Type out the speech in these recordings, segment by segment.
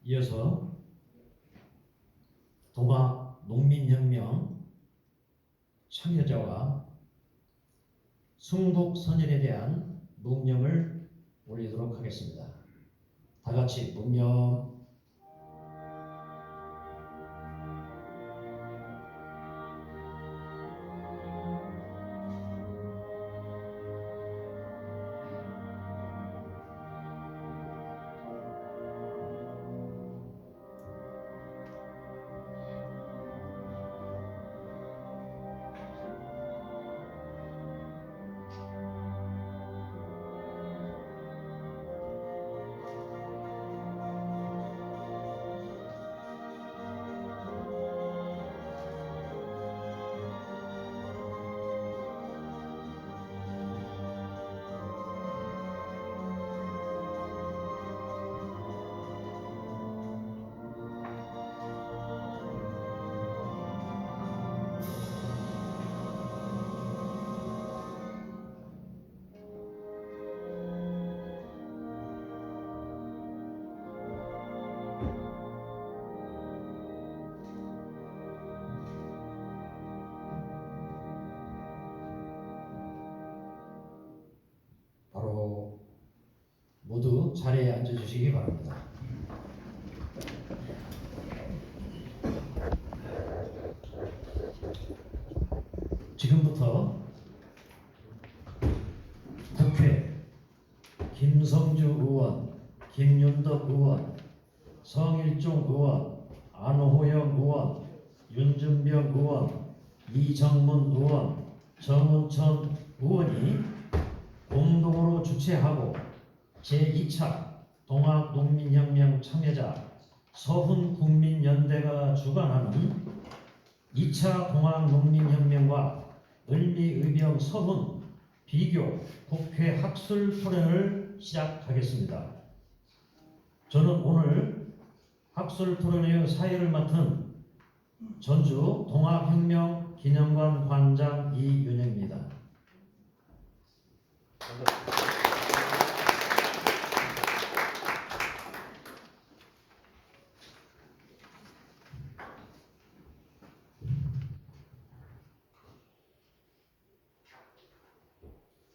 이어서 동학 농민혁명 참여자와 순국선열에 대한 묵념을 올리도록 하겠습니다. 다 같이 묵념. 바로 모두 자리에 앉아주시기 바랍니다. 지금부터 국회 김성주 의원, 김윤덕 의원, 성일종 의원, 안호영 의원, 윤준병 의원, 이정문 의원, 정운천 의원이 공동으로 주최하고 제2차 동학농민혁명 참여자 서훈국민연대가 주관하는 2차 동학농민혁명과 을미의병 서훈 비교 국회 학술 토론을 시작하겠습니다. 저는 오늘 학술 토론의 사회를 맡은 전주 동학혁명 기념관 관장 이윤혜입니다.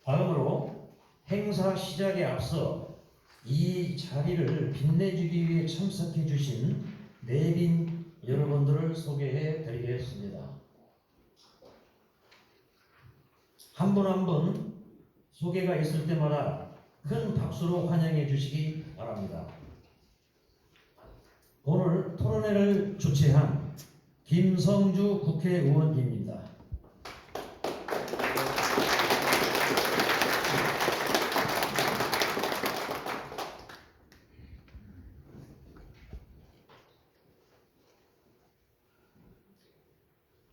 다음으로 행사 시작에 앞서 이 자리를 빛내주기 위해 참석해 주신 내빈 여러분들을 소개해 드리겠습니다. 한 분 한 분 소개가 있을 때마다 큰 박수로 환영해 주시기 바랍니다. 오늘 토론회를 주최한 김성주 국회의원입니다.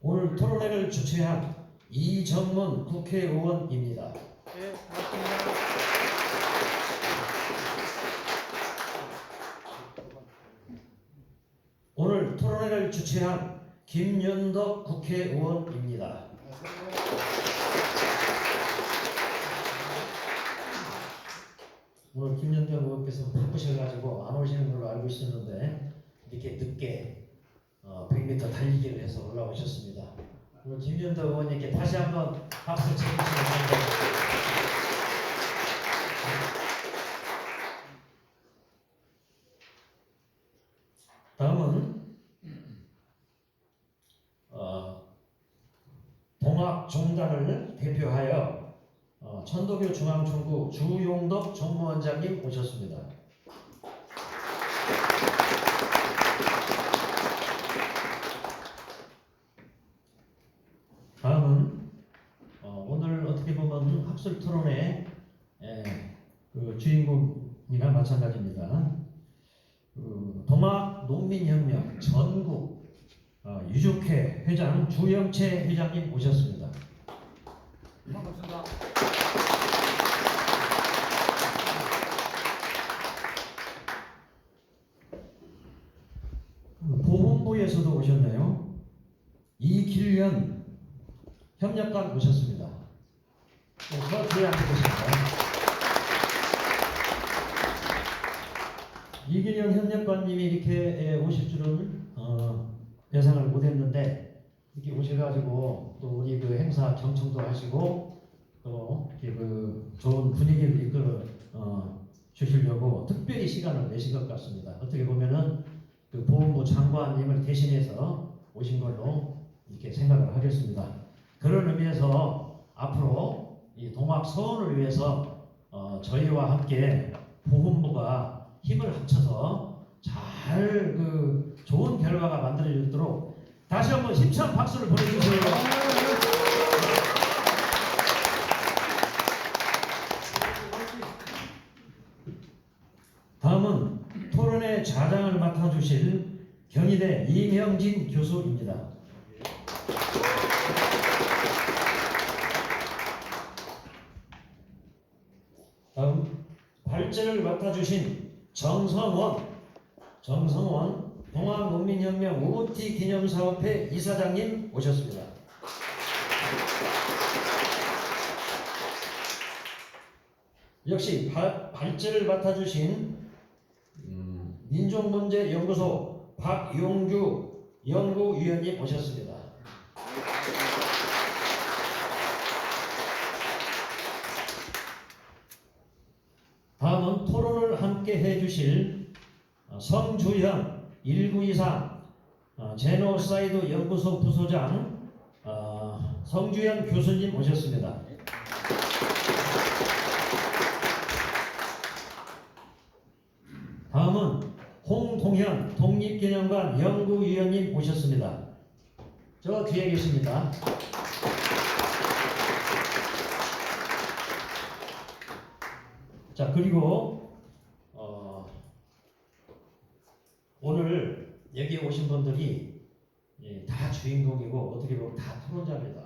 오늘 토론회를 주최한 이정문 국회의원입니다. 네, 고맙습니다. 오늘 토론회를 주최한 김윤덕 국회의원입니다. 오늘 김윤덕 의원께서 바쁘셔가지고 안 오시는 걸로 알고 있었는데 이렇게 늦게 100m 달리기를 해서 올라오셨습니다. 오늘 김윤덕 의원님께 다시 한번 박수 쳐주시기 바랍니다. 다음은 동학종단을 대표하여 천도교 중앙총구 주용덕 정무원장님 오셨습니다. 다음은 오늘 어떻게 보면 학술 토론의 그 주인공이나 마찬가지입니다. 동학농민혁명 전국 유족회 회장 주영채 회장님 오셨습니다. 반갑습니다. 보훈부에서도 오셨네요. 이길련 협력관 오셨습니다. 저 뒤에 앉으셨습니다. 이균영 협력관님이 이렇게 오실 줄은 예상을 못했는데 이렇게 오셔가지고 또 우리 그 행사 경청도 하시고 또 이렇게 그 좋은 분위기를 이끌어 주시려고 특별히 시간을 내신 것 같습니다. 어떻게 보면은 그 보훈부 장관님을 대신해서 오신 걸로 이렇게 생각을 하겠습니다. 그런 의미에서 앞으로 이 동학 서원을 위해서 저희와 함께 보훈부가 힘을 합쳐서 잘 그 좋은 결과가 만들어지도록 다시 한번 힘찬 박수를 보내주세요. 다음은 토론회 좌장을 맡아주실 경희대 이명진 교수입니다. 다음 발제를 맡아주신 정성원 동학농민혁명 우티 기념사업회 이사장님 오셨습니다. 역시 발제를 맡아주신 민족문제연구소 박용주 연구위원님 오셨습니다. 다음은 토론을 함께 해주실 성주현 1923 제노사이드 연구소 부소장 성주현 교수님 오셨습니다. 다음은 홍동현 독립기념관 연구위원님 오셨습니다. 저 뒤에 계십니다. 자, 그리고 오늘 여기 오신 분들이 다 주인공이고 어떻게 보면 다 토론자입니다.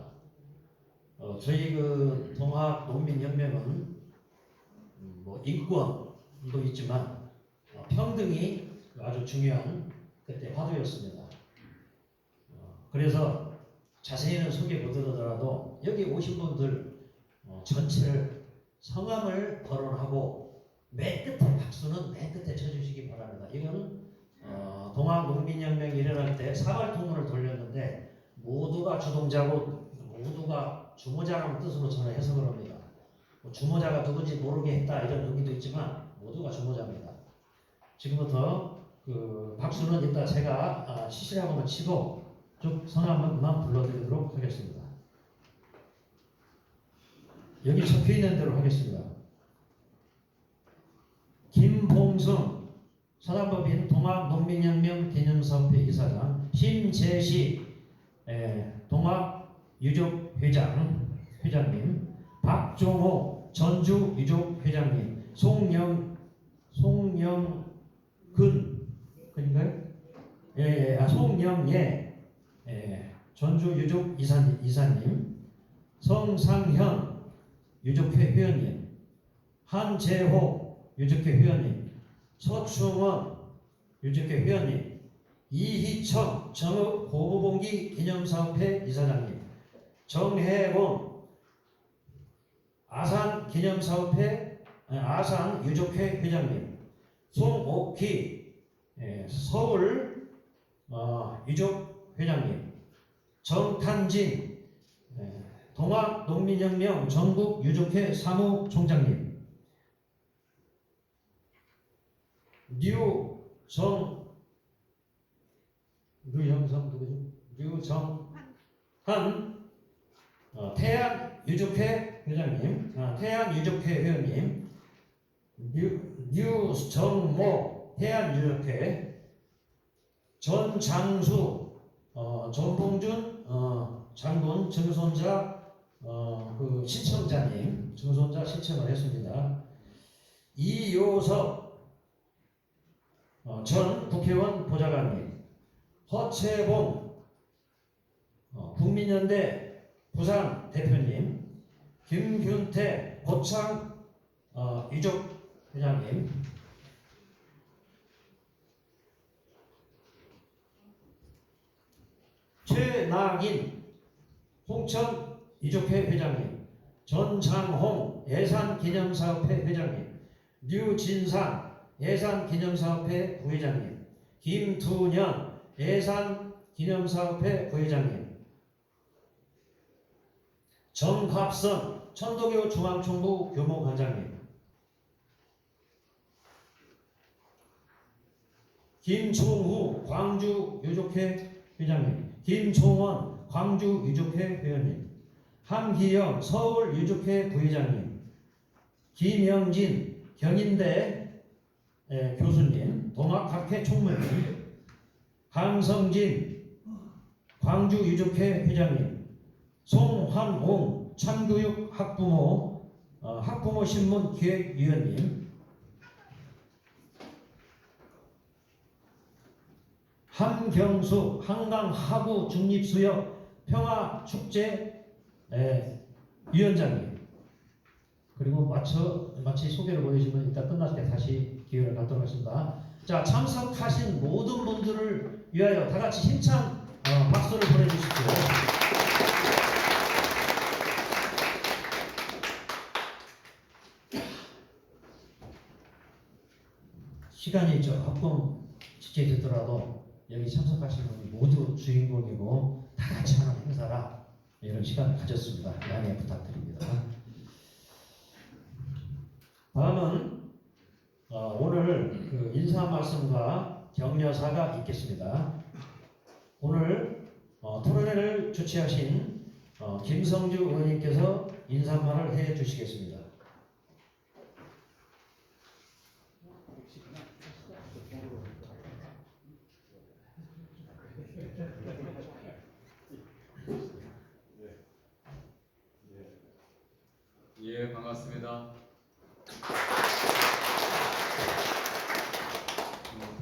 저희 그 동학농민혁명은 뭐 인권도 있지만 평등이 아주 중요한 그때 화두였습니다. 그래서 자세히는 소개 못하더라도 여기 오신 분들 전체를 성함을 거론하고 맨 끝에 박수는 맨 끝에 쳐주시기 바랍니다. 이거는 동학농민혁명이 일어날 때 사발통문을 돌렸는데 모두가 주동자고 모두가 주모자라는 뜻으로 저는 해석을 합니다. 주모자가 누군지 모르게 했다 이런 의미도 있지만 모두가 주모자입니다. 지금부터 그 박수는 이따 제가 시시락으로 치고 쭉 성함만 불러드리도록 하겠습니다. 여기 적혀있는 대로 하겠습니다. 김봉승 사단법인 동학농민혁명 기념사업회 이사장, 심재시 동학유족회장님, 박종호 전주유족회장님, 송영근인가요? 송영예 전주유족 이사님, 성상현 유족회 회원님, 한재호 유족회 회원님, 서충원 유족회 회원님, 이희청 정읍 고부봉기 기념사업회 이사장님, 정혜원 아산 기념사업회 아산 유족회 회장님, 송옥희 서울 유족 회장님, 정탄진 동학농민혁명 전국 유족회 사무총장님, 류정한 태안유족회 회장님, 태안유족회 회원님, 류정모 태안유족회, 전장수 전봉준 장군 증손자 그 신청자님 증손자 신청을 했습니다. 이요섭 전 국회의원 보좌관님, 허채봉 국민연대 부산 대표님, 김균태 고창 유족 회장님, 최낙인 홍천 유족회 회장님, 전장홍 예산기념사업회 회장님, 류진상 예산기념사업회 부회장님, 김두년 예산기념사업회 부회장님, 정갑선 천도교 중앙총부 교무관장님, 김종후 광주유족회 회장님, 김종원 광주유족회 회원님, 함기영 서울유족회 부회장님, 김영진 경인대 교수님, 동학학회 총무님, 강성진 광주유족회 회장님, 송환웅 참교육 학부모 신문 기획위원님, 한경수 한강 하구 중립수역 평화축제 위원장님, 그리고 마치 소개를 보내주시면 이따 끝날 때 다시 기회를 갖도록 하겠습니다. 자, 참석하신 모든 분들을 위하여 다 같이 힘찬 박수를 보내주십시오. 시간이 조금 지체되더라도 여기 참석하신 분이 모두 주인공이고 다 같이 하는 행사라 이런 시간을 가졌습니다. 양해 부탁드립니다. 다음은 오늘 그 인사 말씀과 격려사가 있겠습니다. 오늘 토론회를 주최하신 김성주 의원님께서 인사말을 해 주시겠습니다. 예, 반갑습니다.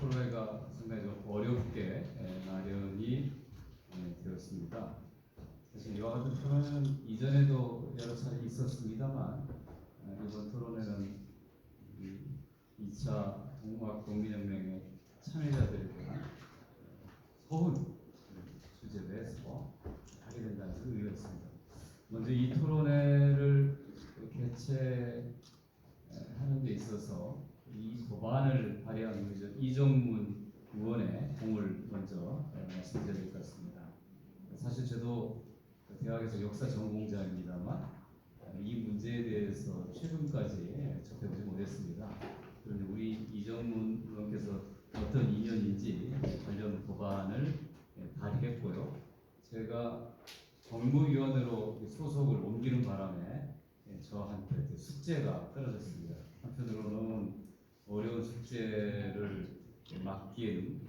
토론회가 상당히 좀 어렵게 마련이 되었습니다. 사실 이와 같은 토론회는 이전에도 여러 차례 있었습니다만 이번 토론회는 2차 동학농민혁명의 참여자들에 대한 소훈 주제로 해서 하게 된다는 의미였습니다. 먼저 이 토론회를 개최하는 데 있어서 이 법안을 발의한 우리 이정문 의원의 공을 먼저 말씀드려야 될 것 같습니다. 사실 저도 대학에서 역사 전공자입니다만 이 문제에 대해서 최근까지 접해보지 못했습니다. 그런데 우리 이정문 의원께서 어떤 인연인지 관련 법안을 발의했고요. 제가 정무위원으로 소속을 옮기는 바람에 저한테 숙제가 떨어졌습니다. 한편으로는 어려운 숙제를 맡게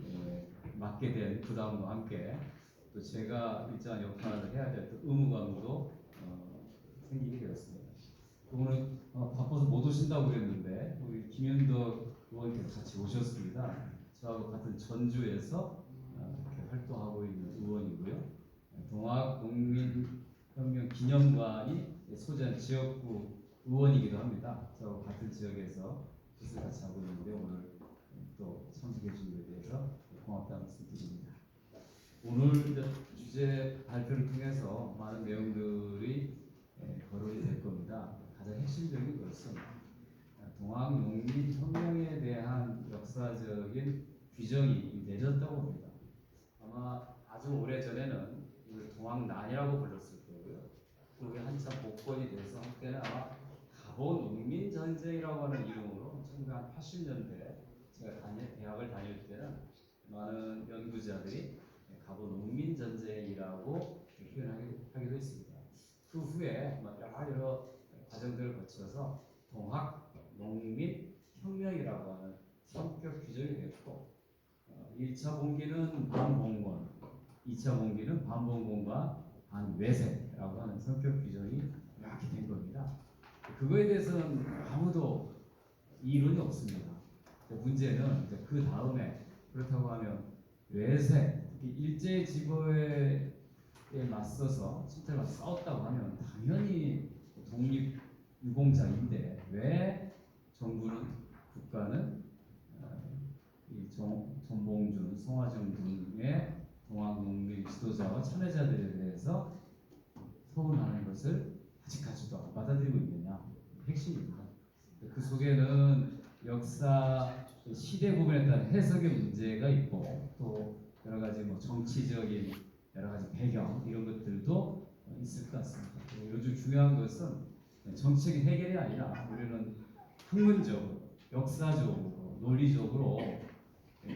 된 부담과 함께 또 제가 일정한 역할을 해야 될 의무감도 생기게 되었습니다. 오늘 바빠서 못 오신다고 그랬는데 우리 김현덕 의원께서 같이 오셨습니다. 저하고 같은 전주에서 이렇게 활동하고 있는 의원이고요. 동학농민혁명 기념관이 소재한 지역구 의원이기도 합니다. 저하고 같은 지역에서 뜻을 같이 하고 있는데 오늘 또 참석해 주신 것에 대해서 고맙다는 말씀 드립니다. 오늘 주제 발표를 통해서 많은 내용들이 거론이 될 겁니다. 가장 핵심적인 것은 동학농민혁명에 대한 역사적인 규정이 내렸다고 봅니다. 아마 아주 오래전에는 이걸 동학난이라고 불렀을 거고요. 그게 한참 복권이 돼서 한때는 아마 가보농민전쟁이라고 하는 이름으로 1980년대 제가 대학을 다닐 때는 많은 연구자들이 가보농민전쟁이라고 표현하기도 했습니다. 그 후에 여러 과정들을 거쳐서 동학농민혁명이라고 하는 성격 규정이 됐고 1차 봉기는 반봉건, 2차 봉기는 반봉건과 반외세라고 하는 성격 규정이 이렇게 된 겁니다. 그거에 대해서는 아무도 이론이 없습니다. 문제는 그 다음에 그렇다고 하면 외세, 일제지배에 맞서서 실제로 싸웠다고 하면 당연히 독립유공자인데 왜 정부는 국가는 전봉준, 송화정 등의 동학농민 지도자와 참여자들에 대해서 서운하는 것을 아직까지도 안 받아들이고 있느냐 핵심입니다. 그 속에는 역사 시대 구분에 따른 해석의 문제가 있고 또 여러 가지 뭐 정치적인 여러 가지 배경 이런 것들도 있을 것 같습니다. 그리고 요즘 중요한 것은 정치적인 해결이 아니라 우리는 학문적으로, 역사적으로, 논리적으로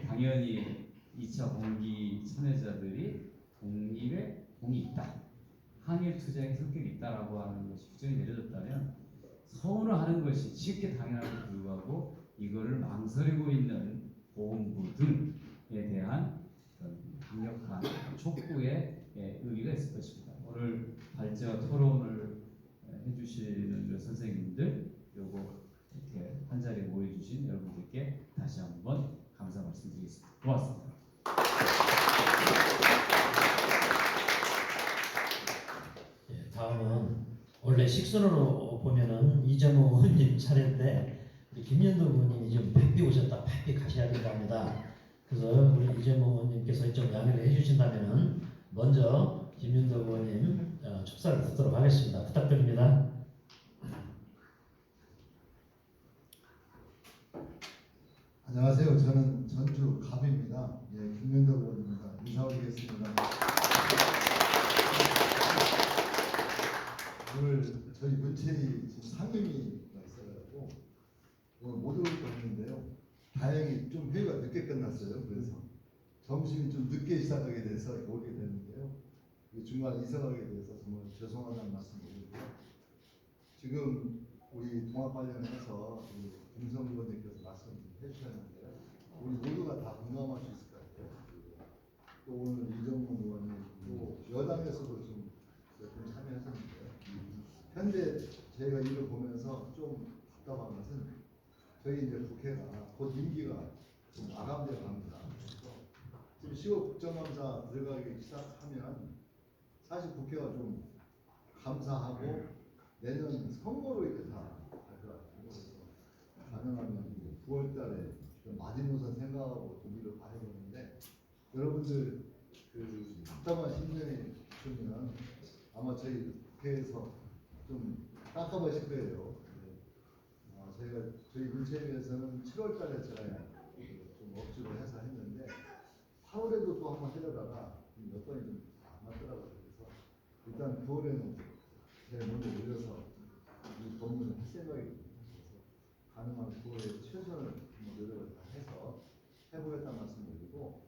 당연히 2차 공기 참여자들이 독립에 공이 있다. 항일 투쟁의 성격이 있다라고 하는 것이 규정이 내려졌다면 서운을 하는 것이 쉽게 당연함에도 불구하고 이거를 망설이고 있는 보훈부 등에 대한 그런 강력한 촉구의 의미가 있을 것입니다. 오늘 발제와 토론을 해주시는 그 선생님들 요거 이렇게 한 자리에 모여주신 여러분들께 다시 한번 감사 말씀드리겠습니다. 고맙습니다. 예, 다음은 원래 식순으로 보면은 이정호 의원님 차례인데 우리 김연도 의원님이 지금 바삐 오셨다. 바삐 가셔야 된다 합니다. 그래서 우리 이정호 의원님께서 좀 양해를 해주신다면은 먼저 김연도 의원님 축사를 듣도록 하겠습니다. 부탁드립니다. 안녕하세요. 저는 전주 갑입니다. 예, 김명덕 의원입니다. 인사드리겠습니다. 오늘 저희 문체위 지금 상임위가 있어가지고 오늘 못 올 뻔했는데요. 다행히 좀 회의가 늦게 끝났어요. 그래서 점심이 좀 늦게 시작하게 돼서 오게 됐는데요. 중간에 이사가게 돼서 정말 죄송하다는 말씀드리고요. 지금 우리 통합 관련해서 김성주 의원님께서 말씀 해주셨는데요. 우리 모두가 다 공감할 수 있을 것 같아요. 또 오늘 이정문 의원님 또 여당에서도 좀 참여했었는데요. 현재 저희가 이걸 보면서 좀 답답한 것은 저희 이제 국회가 곧 임기가 좀 마감되어 갑니다. 그래서 지금 10월 국정감사 들어가기 시작하면 사실 국회가 좀 감사하고 내년 선거로 이렇게 다 할 것 같아요. 그래서 가능하면 9월달에 마지노선 생각하고 준비를 봐야 되는데 여러분들 그 답답한 심정이 있으면 아마 저희 국회에서 좀 깜깜하실 거예요. 저희 문체위에서는 7월달에 제가 좀 억지로 해서 했는데 8월에도 또 한번 하려다가 몇 번이 좀 안 맞더라고요. 그래서 일단 9월에는 제가 먼저 올려서 이 법문을 할 생각이거든요. 그래서 가능한 9월에 최선을 노력을 다 해서 해보겠다는 말씀드리고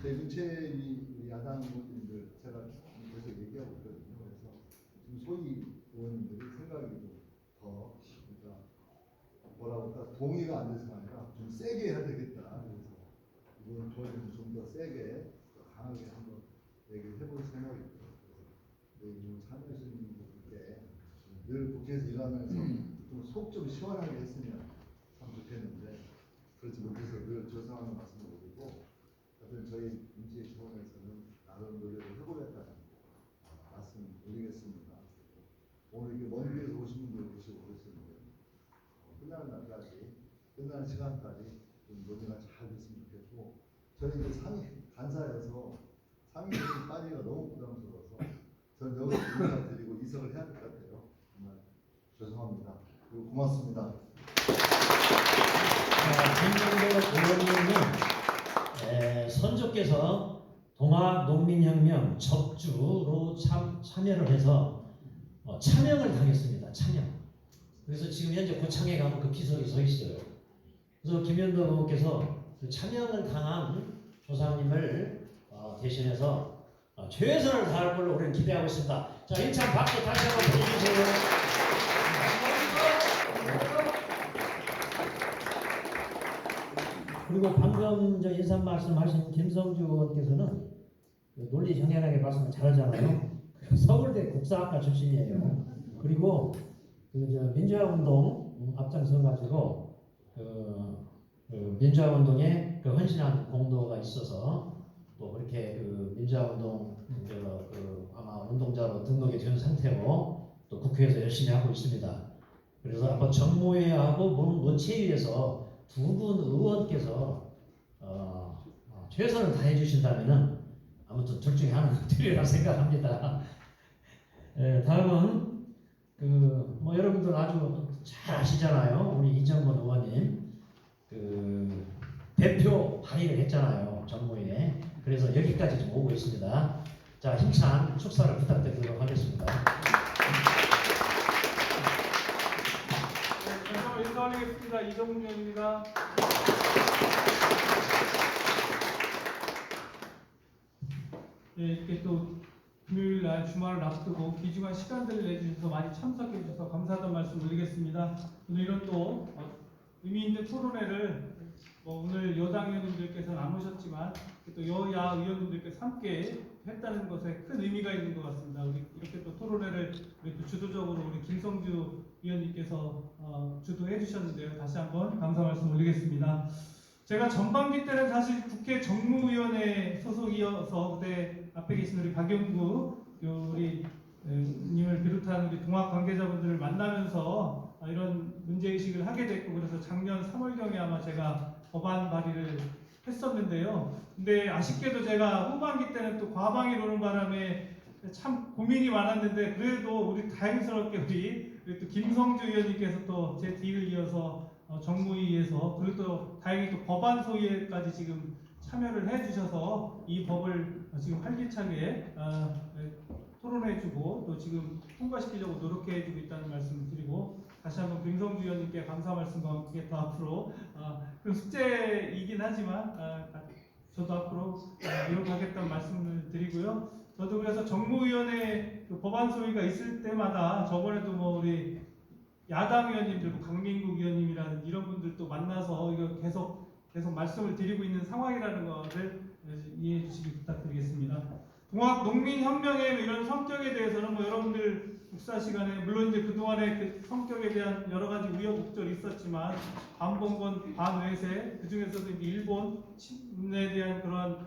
저희 문체위 야당 의원님들 제가 계속 얘기하고 있거든요. 그래서 지금 소위 의원님들이 생각이 좀더 그러니까 뭐라고 할까 동의가 안 돼서가 아니라 좀 세게 해야 되겠다. 그래서 이번 도와주면 좀 더 세게 더 강하게 한번 얘기를 해볼 생각이고요. 그래서 참여하시는 분들께 늘 국회에서 일하면서 좀 속 좀 시원하게 했으면 참 좋겠는데 그렇지 못해서 늘 죄송하는 말씀을 드리고 하여튼 저희 문체위 차원에서는 나름 노력을 해보겠다는 말씀 드리겠습니다. 오늘 이렇게 먼 길에서 오신 분들 계시고 그러시는데 끝나는 날까지 끝나는 시간까지 좀 논의가 잘 됐으면 좋겠고 저는 이제 간사여서 상임위원 빠지기가 너무 부담스러워서 저는 여기 인사드리고 이석을 해야 될 것 같아요. 정말 죄송합니다. 그리고 고맙습니다. 김명도 의원님은 선조께서 동학농민혁명 적주로 참여를 해서 참여를 당했습니다. 참여. 그래서 지금 현재 고창에 가면 그 비석이 서 있어요. 그래서 김현도 의원께서 그 참여를 당한 조상님을 대신해서 최선을 다할 걸로 우리는 기대하고 있습니다. 자, 힘찬 박수 다시 한번 보내주세요. 그리고 방금 저 인사 말씀하신 김성주 의원께서는 논리 정연하게 말씀을 잘하잖아요. 서울대 국사학과 출신이에요. 그리고 그 민주화운동 앞장서가지고 그 민주화운동에 그 헌신한 공로가 있어서 또 그렇게 그 민주화운동 아마 운동자로 등록이 된 상태고 또 국회에서 열심히 하고 있습니다. 그래서 아마 정무회하고 문체위에서 두 분 의원께서 최선을 다해 주신다면은 아무튼 둘 중에 하나는 되리라 생각합니다. 다음은 여러분들 아주 잘 아시잖아요. 우리 이정문 의원님 대표 발의를 했잖아요. 정무위에. 그래서 여기까지 좀 오고 있습니다. 자, 힘찬 축사를 부탁드리도록 하겠습니다. 네, 인사 올리겠습니다. 이정훈 의원입니다. 네, 이렇게 또 금요일 날 주말을 앞두고 귀중한 시간들을 내주셔서 많이 참석해 주셔서 감사하다는 말씀 드리겠습니다. 오늘 이런 또 의미 있는 토론회를 오늘 여당 의원님들께서는 안 오셨지만 또 여야 의원님들께서 함께 했다는 것에 큰 의미가 있는 것 같습니다. 우리 이렇게 또 토론회를 우리 또 주도적으로 우리 김성주 의원님께서 주도해 주셨는데요. 다시 한번 감사 말씀 올리겠습니다. 제가 전반기 때는 사실 국회 정무위원회 소속이어서 그때 앞에 계신 우리 박영구 우리 님을 비롯한 우리 동학 관계자분들을 만나면서 이런 문제의식을 하게 됐고, 그래서 작년 3월경에 아마 제가 법안 발의를 했었는데요. 근데 아쉽게도 제가 후반기 때는 또 과방위 오는 바람에 참 고민이 많았는데, 그래도 우리 다행스럽게 우리 또 김성주 의원님께서 또 제 뒤를 이어서 정무위에서, 그리고 또 다행히 또 법안 소위에까지 지금 참여를 해주셔서 이 법을 지금 활기차게 토론해주고 또 지금 통과시키려고 노력해주고 있다는 말씀을 드리고, 다시 한번 김성주 의원님께 감사 말씀과 함께 또 앞으로 그 숙제이긴 하지만 저도 앞으로 노력하겠다는 말씀을 드리고요. 저도 그래서 정무위원회 그 법안 소위가 있을 때마다 저번에도 뭐 우리 야당 의원님들, 뭐 강민국 의원님이라는 이런 분들도 만나서 이거 계속 말씀을 드리고 있는 상황이라는 것을 이해해 주시기 부탁드리겠습니다. 동학농민혁명의 이런 성격에 대해서는 뭐 여러분들 국사 시간에 물론 이제 그동안의 그 성격에 대한 여러 가지 우여곡절이 있었지만 반봉건, 반외세, 그 중에서도 이제 일본에 대한 그런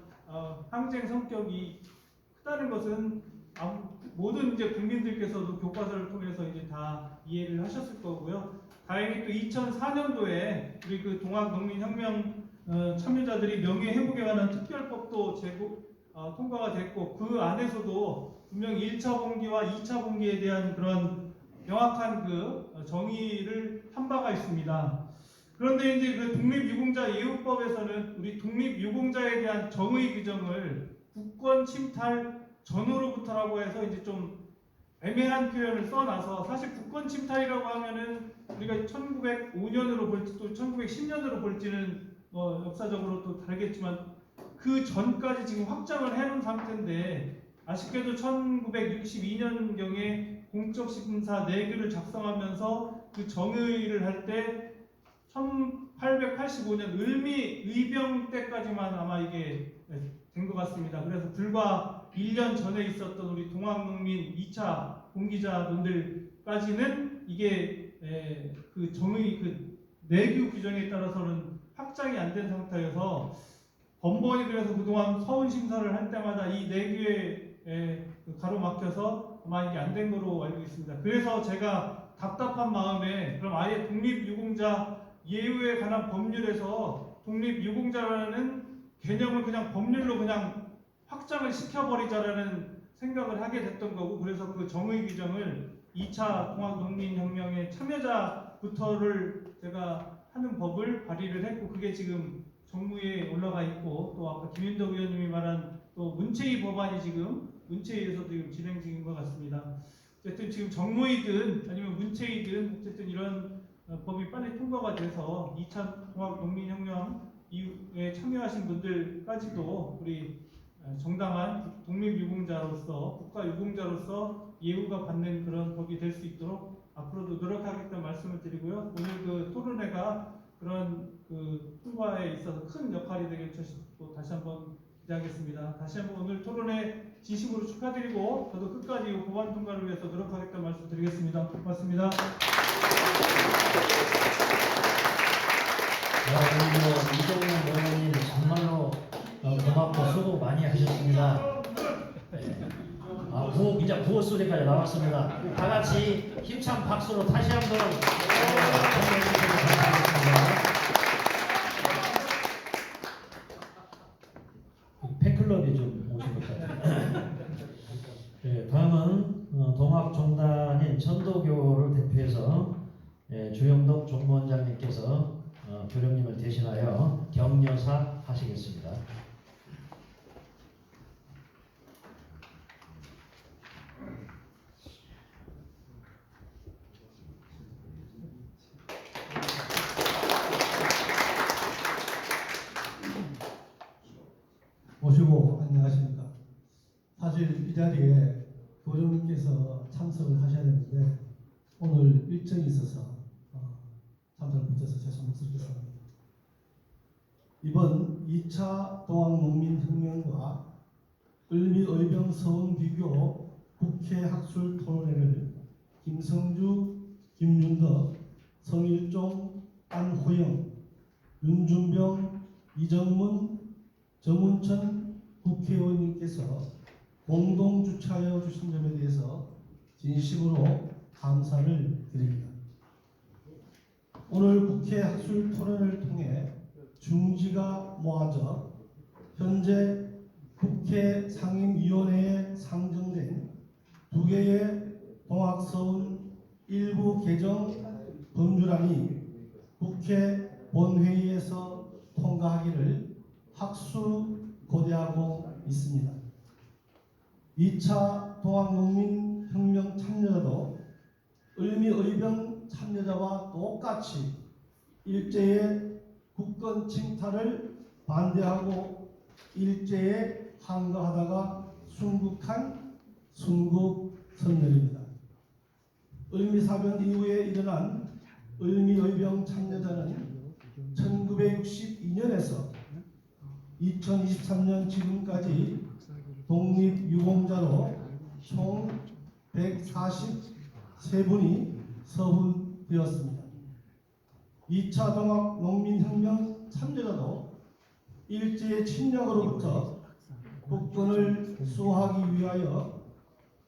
항쟁 성격이 크다는 것은 모든 이제 국민들께서도 교과서를 통해서 이제 다 이해를 하셨을 거고요. 다행히 또 2004년도에 우리 그 동학농민혁명 참여자들이 명예회복에 관한 특별법도 통과가 됐고, 그 안에서도 분명히 1차 봉기와 2차 봉기에 대한 그런 명확한 그 정의를 한 바가 있습니다. 그런데 이제 그 독립유공자 예우법에서는 우리 독립유공자에 대한 정의 규정을 국권 침탈 전후로부터라고 해서 이제 좀 애매한 표현을 써놔서, 사실 국권 침탈이라고 하면은 우리가 1905년으로 볼지 또 1910년으로 볼지는 역사적으로 또 다르겠지만 그 전까지 지금 확정을 해놓은 상태인데, 아쉽게도 1962년경에 공적심사 내규를 작성하면서 그 정의를 할 때 1885년 을미의병 때까지만 아마 이게 된 것 같습니다. 그래서 불과 1년 전에 있었던 우리 동학농민 2차 봉기자분들까지는 이게 그 정의 그 내규 규정에 따라서는 확장이 안 된 상태여서, 번번이 그래서 그동안 서울 심사를 할 때마다 이 내규에 가로막혀서 아마 이게 안 된 거로 알고 있습니다. 그래서 제가 답답한 마음에 그럼 아예 독립유공자 예우에 관한 법률에서 독립유공자라는 개념을 그냥 법률로 그냥 확장을 시켜버리자라는 생각을 하게 됐던 거고, 그래서 그 정의 규정을 2차 동학농민혁명의 참여자부터를 제가 하는 법을 발의를 했고, 그게 지금 정무위에 올라가 있고, 또 아까 김윤덕 의원님이 말한 또 문체위 법안이 지금 문체위에서도 지금 진행 중인 것 같습니다. 어쨌든 지금 정무위든 아니면 문체위든 어쨌든 이런 법이 빨리 통과가 돼서 2차 동학농민혁명 이후에 참여하신 분들까지도 우리 정당한 독립유공자로서, 국가유공자로서 예우가 받는 그런 법이 될 수 있도록 앞으로도 노력하겠다는 말씀을 드리고요. 오늘 그 토론회가 그런 그 통과에 있어서 큰 역할이 되길 또 다시 한번 기대하겠습니다. 다시 한번 오늘 토론회 진심으로 축하드리고, 저도 끝까지 이 법안 통과를 위해서 노력하겠다는 말씀 드리겠습니다. 고맙습니다. 오늘 이정훈 의원님 정말로 고맙고 수고 많이 하셨습니다. 이제 구호 소리까지 나왔습니다. 다 같이 힘찬 박수로 다시 한번 감사해 주시기 바랍니다. 팬클럽이 좀 오신 것 같아요. 네, 다음은 동학종단인 천도교를 대표해서 주영덕 종무원장님께서 교령님을 대신하여 격려사 하시겠습니다. 오시고 안녕하십니까. 사실 이 자리에 교령님께서 참석을 하셔야 되는데 오늘 일정이 있어서 참석을 못해서 죄송스럽습니다. 이번 2차 동학농민혁명과 을미의병 서원비교 국회 학술 토론회를 김성주, 김윤덕, 성일종, 안호영, 윤준병, 이정문, 정운천 국회의원님께서 공동 주최하여 주신 점에 대해서 진심으로 감사를 드립니다. 오늘 국회 학술 토론을 통해 중지가 모아져 현재 국회 상임위원회에 상정된 2개의 동학서원 일부 개정 법률안이 국회 본회의에서 통과하기를 학수고대하고 있습니다. 2차 동학농민혁명 참여자도 을미의병 참여자와 똑같이 일제의 국권 침탈을 반대하고 일제에 항거하다가 순국한 순국선열입니다. 을미사변 이후에 일어난 을미의병 참여자는 1962년에서 2023년 지금까지 독립유공자로 총 143분이 서훈되었습니다. 2차 동학농민혁명 참여자도 일제의 침략으로부터 국권을 수호하기 위하여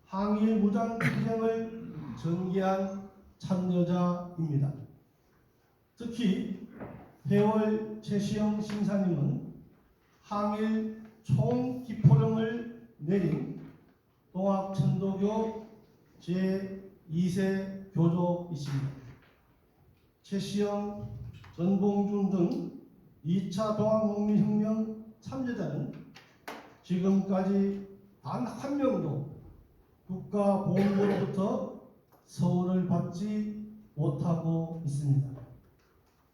항일 무장투쟁을 전개한 참여자입니다. 특히 해월 최시영 심사님은 항일 총기포령을 내린 동학천도교 제2세 교조이십니다. 최시영, 전봉준 등 2차 동학농민혁명 참여자는 지금까지 단 한 명도 국가보훈으로부터 서울을 받지 못하고 있습니다.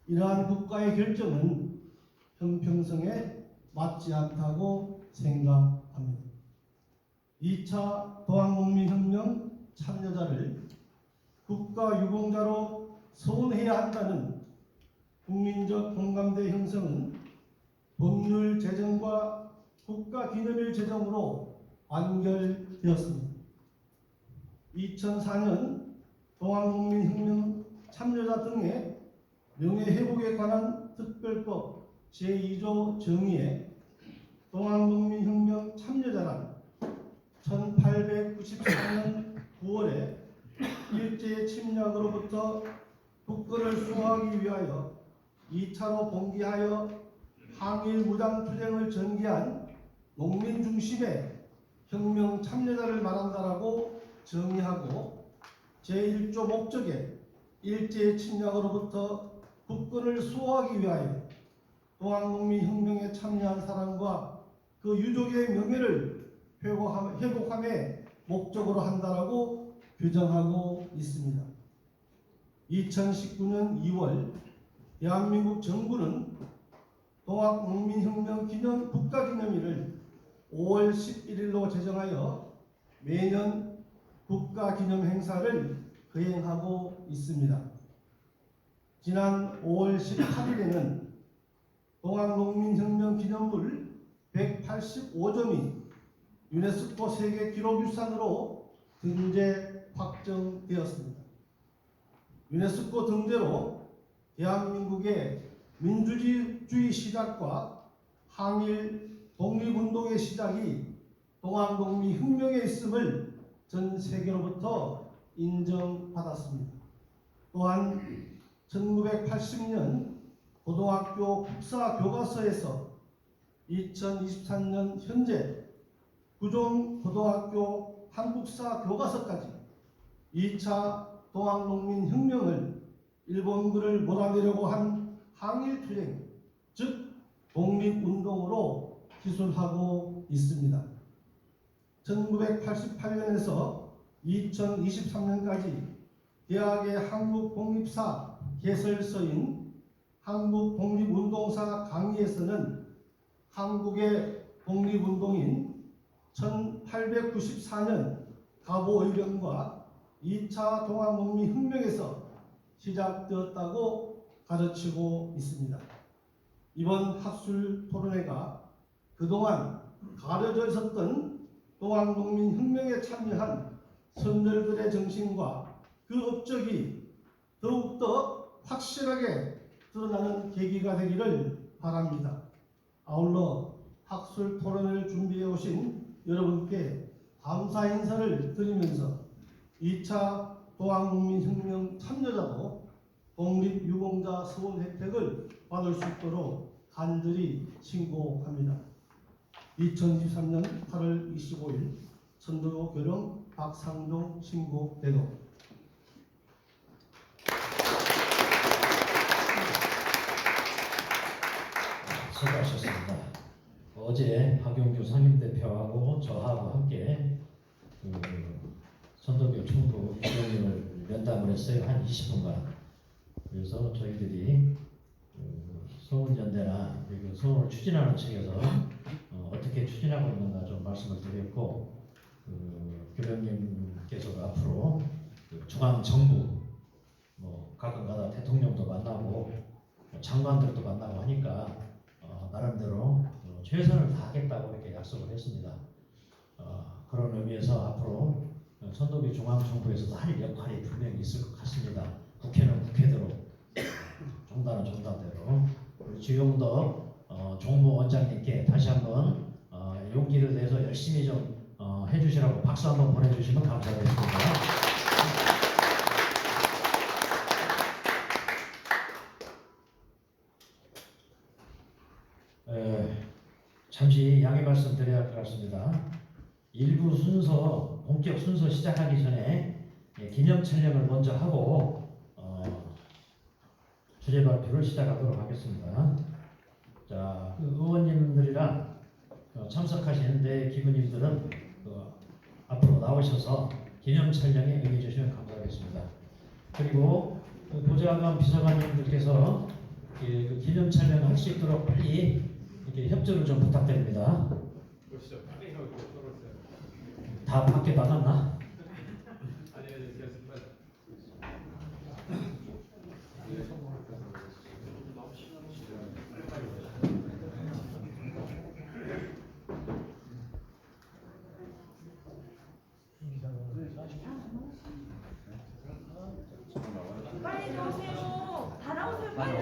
이러한 국가의 결정은 형평성에 맞지 않다고 생각합니다. 2차 동학농민혁명 참여자를 국가유공자로 서운해야 한다는 국민적 공감대 형성은 법률 제정과 국가기념일 제정으로 완결되었습니다. 2004년 동학농민혁명 참여자 등의 명예회복에 관한 특별법 제2조 정의에 동학농민혁명 참여자란 1894년 9월에 일제의 침략으로부터 국권을 수호하기 위하여 2차로 봉기하여 항일 무장투쟁을 전개한 농민 중심의 혁명 참여자를 말한다라고 정의하고 제1조 목적에 일제의 침략으로부터 국권을 수호하기 위하여 동학농민혁명에 참여한 사람과 그 유족의 명예를 회복함에 목적으로 한다라고 규정하고 있습니다. 2019년 2월 대한민국 정부는 동학농민혁명 기념 국가기념일을 5월 11일로 제정하여 매년 국가기념 행사를 거행하고 있습니다. 지난 5월 18일에는 동학농민혁명 기념물 185점이 유네스코 세계기록유산으로 등재 확정되었습니다. 유네스코 등재로 대한민국의 민주주의 시작과 항일 독립운동의 시작이 동학농민혁명에 있음을 전 세계로부터 인정받았습니다. 또한 1980년 고등학교 국사교과서에서 2023년 현재 구종 고등학교 한국사 교과서까지 2차 동학농민혁명을 일본군을 몰아내려고 한 항일투쟁, 즉 독립운동으로 기술하고 있습니다. 1988년에서 2023년까지 대학의 한국독립사 개설서인 한국독립운동사 강의에서는 한국의 독립운동인 1894년 갑오의령과 2차 동아국민혁명에서 시작되었다고 가르치고 있습니다. 이번 학술 토론회가 그동안 가려져 있었던 동아국민혁명에 참여한 선열들의 정신과 그 업적이 더욱더 확실하게 드러나는 계기가 되기를 바랍니다. 아울러 학술 토론을 준비해 오신 여러분께 감사 인사를 드리면서 2차 동아국민혁명 참여자도 독립유공자 서원 혜택을 받을 수 있도록 간절히 신고합니다. 2023년 8월 25일 선도 교령 박상종 신고대도. 수고하셨습니다. 어제 박용규 상임대표하고 저하고 함께 선도교 총부 교령님을 면담을 했어요. 한 20분간. 그래서 저희들이 소원연대나 그리고 소원을 추진하는 측에서 어떻게 추진하고 있는가 좀 말씀을 드렸고, 교령님께서도 앞으로 중앙정부 가끔가다 대통령도 만나고 장관들도 만나고 하니까 나름대로 최선을 다하겠다고 이렇게 약속을 했습니다. 그런 의미에서 앞으로 선도교 중앙정부에서도 할 역할이 분명히 있을 것 같습니다. 국회는 국회대로, 정당은 정당대로. 우리 주영덕 종무원장님께 다시 한번 용기를 내서 열심히 좀 해주시라고 박수 한번 보내주시면 감사하겠습니다. 잠시 양해 말씀 드려야 할 것 같습니다. 일부 순서, 본격 순서 시작하기 전에 기념 촬영을 먼저 하고 주제 발표를 시작하도록 하겠습니다. 자, 의원님들이랑 참석하시는데 기부님들은 앞으로 나오셔서 기념 촬영에 응해주시면 감사하겠습니다. 그리고 보좌관 비서관님들께서 그 기념 촬영을 할 수 있도록 빨리 이렇게 협조를 좀 부탁드립니다. 다 밖에 나갔나? 빨리 나오세요. 다 나오세요. 빨리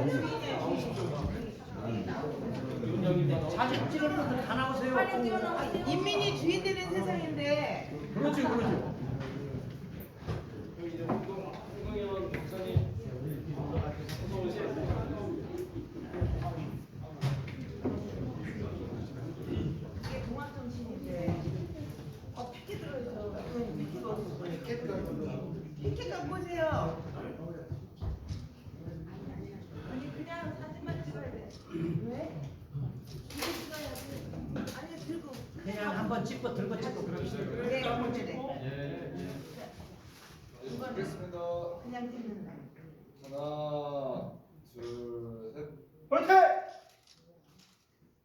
나오세요. 사진 찍을 분들 다 나오세요. 빨리 뛰어나오세요. 인민이 주인 되는 세상인데. 그렇죠, 그렇죠. 이게 동학정신인데. 피켓 들어있어. 피켓 어딨어? 피켓 갖고 오세요. 아니 그냥 사진만 찍어야 돼. 왜? 이거 찍어야지. 아니 들고. 그냥 한번 찍고 들고 찍고 그러시죠. 그래, 그래. 이거는 그냥 찍는다. 하나, 둘, 셋. 파이팅!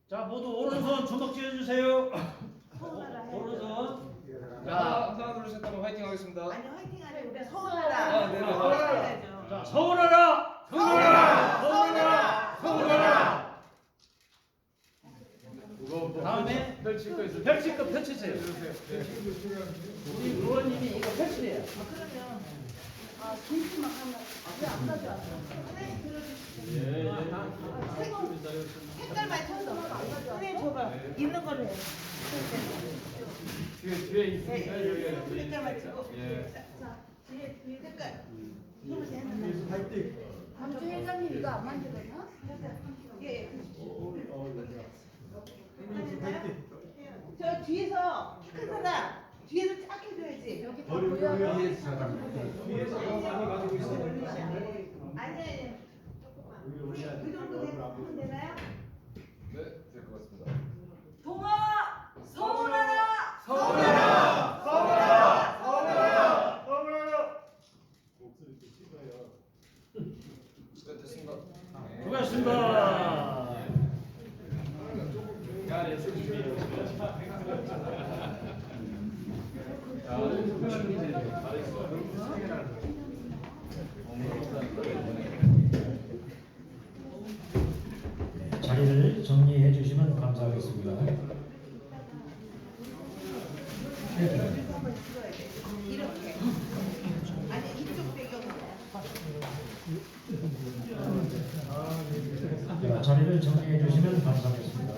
자, 모두 오른손 주먹 쥐어주세요. 오른손. 하나, 둘, 셋 하면 화이팅 하겠습니다. 아니 화이팅 하지 우리 서운하다. 네. 서운하죠. 자, 서운하라! 서운하라! 서운하라! 서운하라! 다음에 펼칠 거 펼치세요. 우리 의원님이 이거 펼치래요. 그러면 김치만 하나 왜안 가져왔어? 선생님 들어주시죠. 색깔 맞춰서 선생님 줘봐. 있는 거로 해. 뒤에 있으니까 색깔 맞추고. 자, 뒤에 색깔. 남주 회장님 이거 안 만들었나? 예. 저 뒤에서 큰 사람 뒤에서 쫙 해줘야지. 여기 다 보여요. 아니. 그 정도 되면 되나요? 네, 될 것 같습니다. 동아 서울하라. 서울하라! 서울하라! 서울하라! 목소리 좀 찍어요. 네, 됐습니다. 수고하셨습니다. 자리를 정리해 주시면 감사하겠습니다. 네. 한번 찍어야 돼. 이렇게. 아니 이쪽 배경으로. 자, 자리를 정리해 주시면 감사하겠습니다.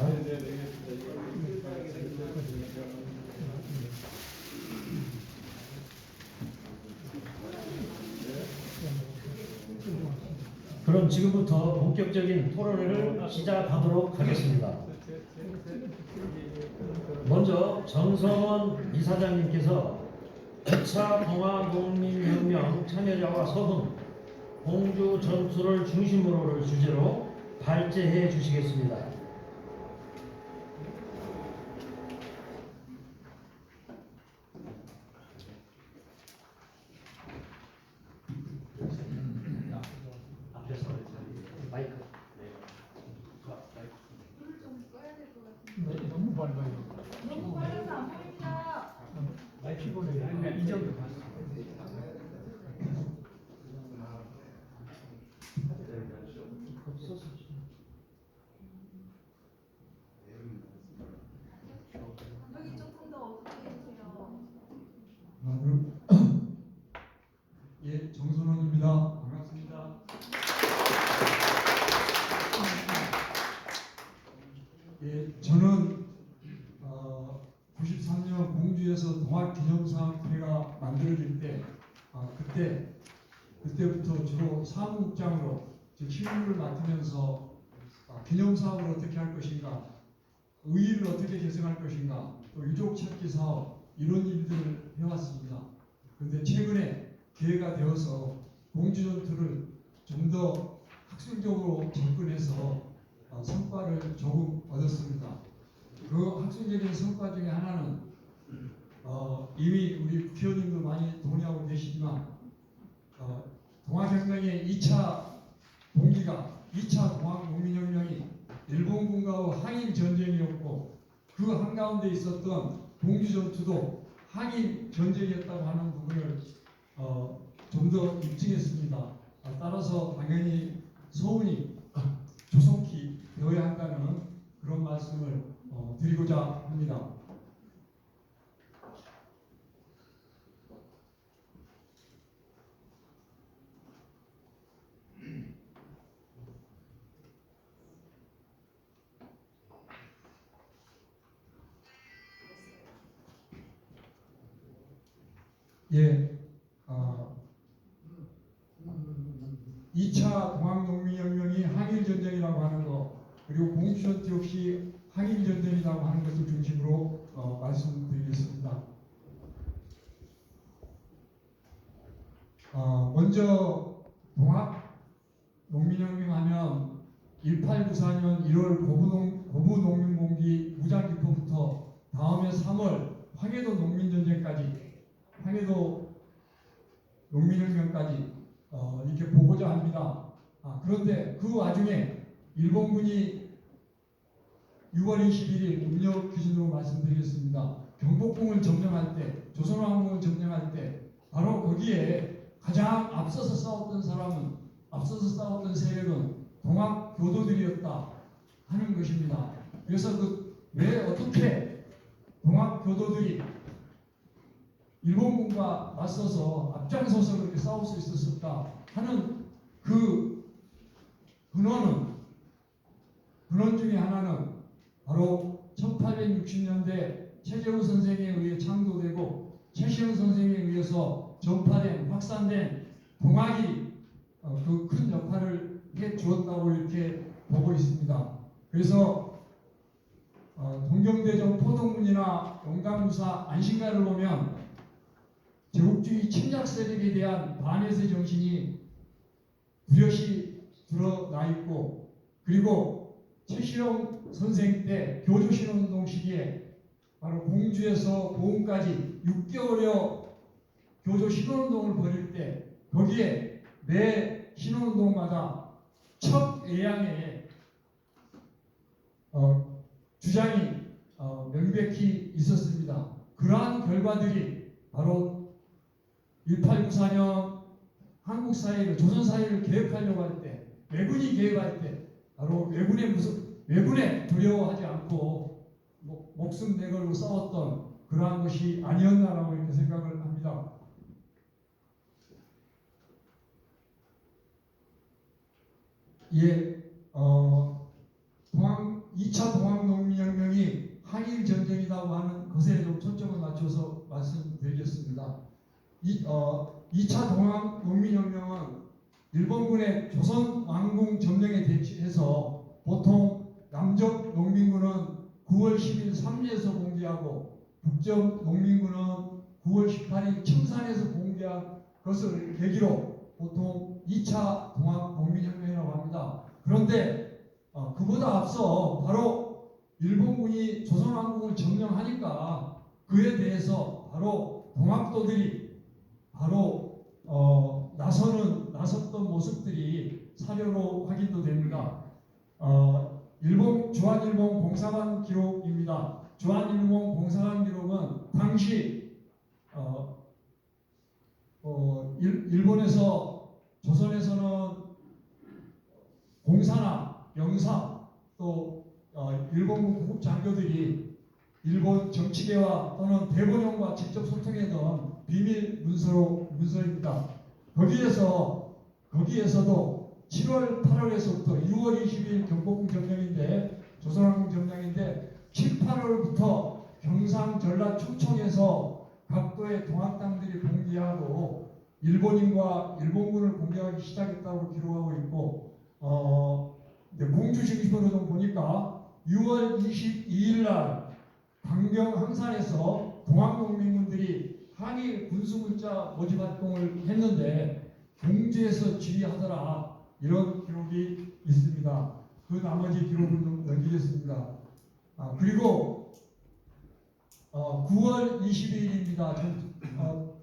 그럼 지금부터 본격적인 토론회를 시작하도록 하겠습니다. 먼저 정성원 이사장님께서 2차 동아농민혁명 참여자와 서훈, 공주 전투를 중심으로를 주제로 발제해 주시겠습니다. 앞에서 마이크. 너무 빨라서 안 보입니다. 이 정도. 여기 조금 더 어떻게 해주세요. 예, 정선원입니다. 반갑습니다. 예, 저는 93년 공주에서 동학기념사학회가 만들어질 때 그때부터 주로 사무국장으로 즉 실무를 맡으면서 기념사업을 어떻게 할 것인가, 의의를 어떻게 개선할 것인가, 또 유족 찾기 사업 이런 일들을 해왔습니다. 그런데 최근에 기회가 되어서 공주전투를 좀 더 학술적으로 접근해서 성과를 조금 얻었습니다. 그 학술적인 성과 중에 하나는 이미 우리 국회의원님도 많이 동의하고 계시지만 동학혁명의 2차 동기가 2차 동학농민혁명이 일본군과의 항일 전쟁이었고 그 한가운데 있었던 공주전투도 항일 전쟁이었다고 하는 부분을 좀 더 입증했습니다. 따라서 당연히 서훈이 조속히 되어야 한다는 그런 말씀을 드리고자 합니다. 예, 2차 동학농민혁명이 항일전쟁이라고 하는 것, 그리고 공주전투 역시 항일전쟁이라고 하는 것을 중심으로 말씀드리겠습니다. 먼저 동학농민혁명 하면 1894년 1월 고부농민봉기 무장기포부터 다음해 3월 황해도 농민전쟁까지, 황해도 농민혁명까지 이렇게 보고자 합니다. 그런데 그 와중에 일본군이 6월 21일 음력 기준으로 말씀드리겠습니다. 경복궁을 점령할 때, 조선왕궁을 점령할 때 바로 거기에 가장 앞서서 싸웠던 세력은 동학교도들이었다 하는 것입니다. 그래서 왜 어떻게 동학교도들이 일본군과 맞서서 앞장서서 그렇게 싸울 수 있었을까 하는 그 근원 중에 하나는 바로 1860년대 최재우 선생에 의해 창도되고 최시영 선생에 의해서 전파된 확산된 동학이 그 큰 역할을 해 주었다고 이렇게 보고 있습니다. 그래서 동경대전 포동문이나 영감유사 안신가를 보면 제국주의 침략 세력에 대한 반해세 정신이 뚜렷이 드러나 있고, 그리고 최시영 선생 때 교조신혼운동 시기에 바로 공주에서 고흥까지 6개월여 교조신혼운동을 벌일 때 거기에 매 신혼운동마다 첫 예양에 주장이 명백히 있었습니다. 그러한 결과들이 바로 1894년 한국 사회를, 조선 사회를 개혁하려고 할 때, 왜군이 개혁할 때 바로 왜군에 두려워하지 않고 목숨 내걸고 싸웠던 그러한 것이 아니었나라고 이렇게 생각을 합니다. 예, 2차 동학농민혁명이 한일 전쟁이라고 하는 것에 좀 초점을 맞춰서 말씀드리겠습니다. 2차 동학농민혁명은 일본군의 조선 왕궁 점령에 대치해서 보통 남쪽 농민군은 9월 10일 삼리에서 공개하고 북쪽 농민군은 9월 18일 청산에서 공개한 것을 계기로 보통 2차 동학농민혁명이라고 합니다. 그런데 그보다 앞서 바로 일본군이 조선 왕국을 점령하니까 그에 대해서 바로 동학도들이 바로 나섰던 모습들이 사료로 확인도 됩니다. 주한일본 공사관 기록입니다. 주한일본 공사관 기록은 당시 일본에서 조선에서는 공사나 영사 또 일본군 고급 장교들이 일본 정치계와 또는 대본령과 직접 소통했던 비밀 문서입니다. 거기에서도 7월 8월에서부터 6월 20일 경복궁 점령인데 조선왕궁 점령인데 7, 8월부터 경상, 전라, 충청에서 각도의 동학당들이 공개하고 일본인과 일본군을 공개하기 시작했다고 기록하고 있고 공주 중심으로 좀 보니까 6월 22일 날 강경 항산에서 동학농민군들이 항일 군수문자 모집 활동을 했는데 공주에서 지휘하더라 이런 기록이 있습니다. 그 나머지 기록은 좀 넘기겠습니다. 그리고 9월 22일입니다.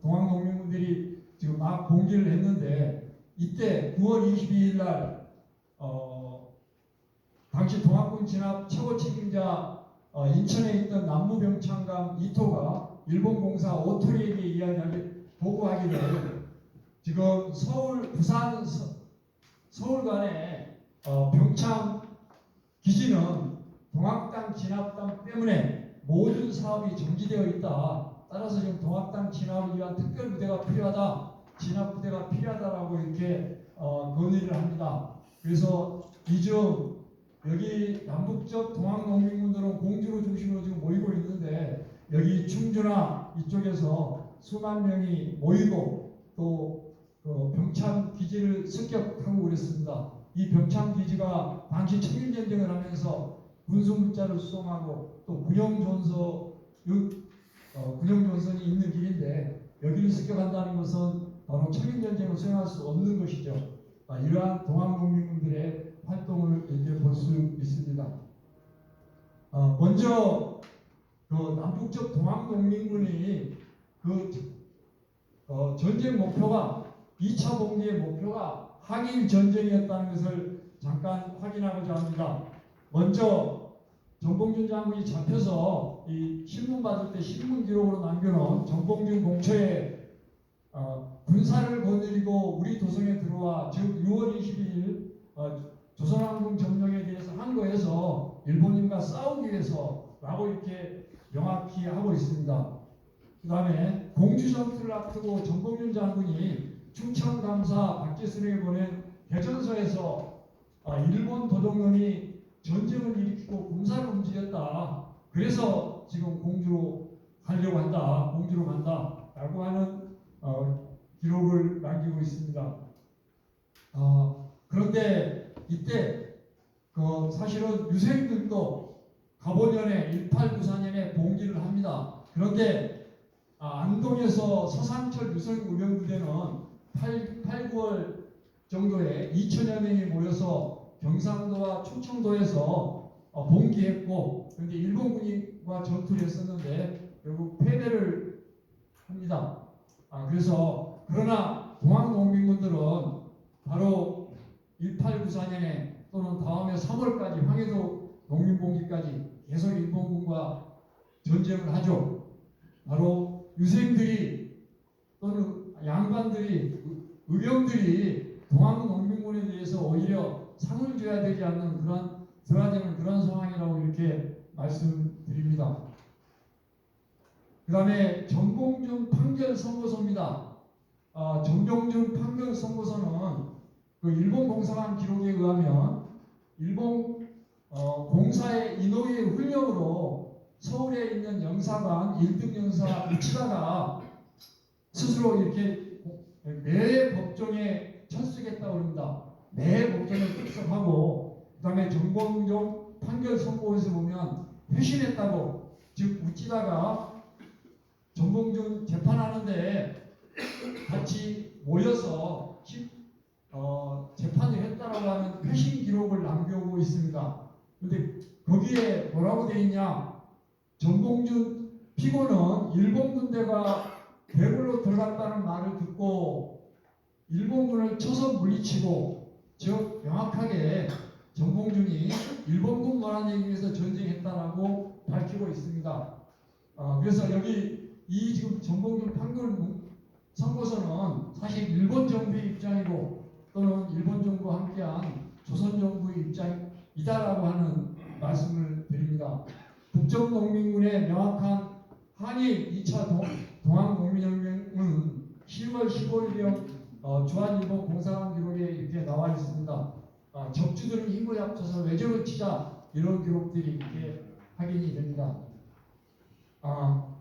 동학농민군들이 지금 막 공개를 했는데 이때 9월 22일 날 당시 동학군 진압 최고 책임자 인천에 있던 남부병창감 이토가 일본 공사 오토리에게 보고하기를 지금 부산 서울 간의 병창 기지는 동학당 진압당 때문에 모든 사업이 정지되어 있다. 따라서 지금 동학당 진압을 위한 특별 부대가 필요하다. 진압 부대가 필요하다라고 이렇게 건의를 합니다. 그래서 이중 여기 남북적 동학농민군들은 공주로 중심으로 지금 모이고 있는데 여기 충주나 이쪽에서 수만 명이 모이고 또 병창 기지를 습격하고 그랬습니다. 이 병창 기지가 당시 청일전쟁을 하면서 군수문자를 수송하고 또 군용전선이 있는 길인데 여기를 습격한다는 것은 바로 청일전쟁을 수행할 수 없는 것이죠. 이러한 동학농민군들의 활동을 이제 볼 수 있습니다. 먼저 남북적 동학농민군이 전쟁 목표가 2차 봉기의 목표가 항일 전쟁이었다는 것을 잠깐 확인하고자 합니다. 먼저 정봉준 장군이 잡혀서 이 신문 받을 때 신문 기록으로 남겨놓은 정봉준 공처에 군사를 거느리고 우리 도성에 들어와 즉 6월 22일 조선왕궁 점령에 대해서 항거해서 일본인과 싸우기 위해서라고 이렇게 명확히 하고 있습니다. 그 다음에 공주 전투를 앞두고 정봉준 장군이 충청감사 박제순에게 보낸 대전서에서 일본 도적놈이 전쟁을 일으키고 군사를 움직였다. 그래서 지금 공주로 가려고 한다. 공주로 간다. 라고 하는 기록을 남기고 있습니다. 그런데 이때 사실은 유생들도 가보년에 1894년에 봉기를 합니다. 그런데 안동에서 서상철 유생 의병부대는 8, 9월 정도의 2천여 명이 모여서 경상도와 충청도에서 봉기했고, 그런데 일본군과 전투를 했었는데 결국 패배를 합니다. 그래서 그러나 동학농민군들은 바로 1894년에 또는 다음에 3월까지 황해도 농민봉기까지 계속 일본군과 전쟁을 하죠. 바로 유생들이 또는 양반들이, 의병들이 동학농민군에 대해서 오히려 상을 줘야 되지 않는 줘야 되는 그런 상황이라고 이렇게 말씀드립니다. 그 다음에 정봉준 판결 선고서입니다. 정봉준 판결 선고서는 그 일본 공사관 기록에 의하면 일본 공사의 인호의 훈령으로 서울에 있는 영사관 1등 영사 우치다가 스스로 이렇게 매 법정에 철수했다고 합니다. 매 법정에 출석하고, 그 다음에 정봉준 판결 선고에서 보면 회신했다고, 즉 우치다가 정봉준 재판하는데 같이 모여서 재판을 했다라고 하는 회신 기록을 남겨오고 있습니다. 그런데 거기에 뭐라고 되어 있냐? 정봉준 피고는 일본 군대가 대굴로 들어갔다는 말을 듣고 일본군을 쳐서 물리치고, 즉 명확하게 정봉준이 일본군 원한에 의해서 전쟁했다라고 밝히고 있습니다. 그래서 여기 이 지금 정봉준 판결 선고서는 사실 일본 정부의 입장이고 또는 일본 정부와 함께한 조선 정부의 입장이다라고 하는 말씀을 드립니다. 북정농민군의 명확한 한일 2차 동학농민혁명은 10월 15일경 주한일본 공사관 기록에 이렇게 나와 있습니다. 적주들은 힘을 합쳐서 외적을 치자, 이런 기록들이 이렇게 확인이 됩니다.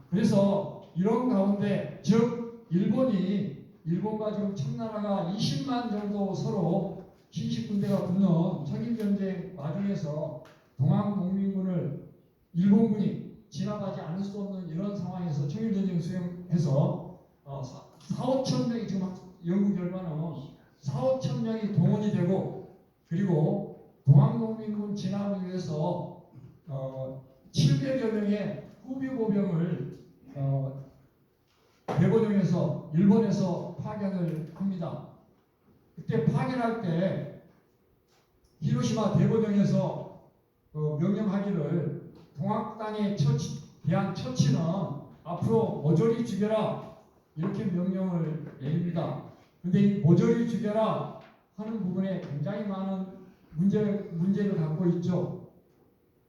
그래서 이런 가운데, 즉 일본과 지금 청나라가 20만 정도 서로 신식군대가 붙는 청일전쟁 와중에서 동학농민군을 일본군이 진압하지 않을 수 없는 이런 상황에서 청일전쟁 수행해서 4,5천 명이, 지금 연구 결과는 4,5천 명이 동원이 되고, 그리고 동학농민군 진압을 위해서 700여 명의 후비보병을 대본령에서 일본에서 파견을 합니다. 그때 파견할 때 히로시마 대본령에서 명령하기를 동학당에 대한 처치는 앞으로 모조리 죽여라, 이렇게 명령을 내립니다. 그런데 이 모조리 죽여라 하는 부분에 굉장히 많은 문제를 갖고 있죠.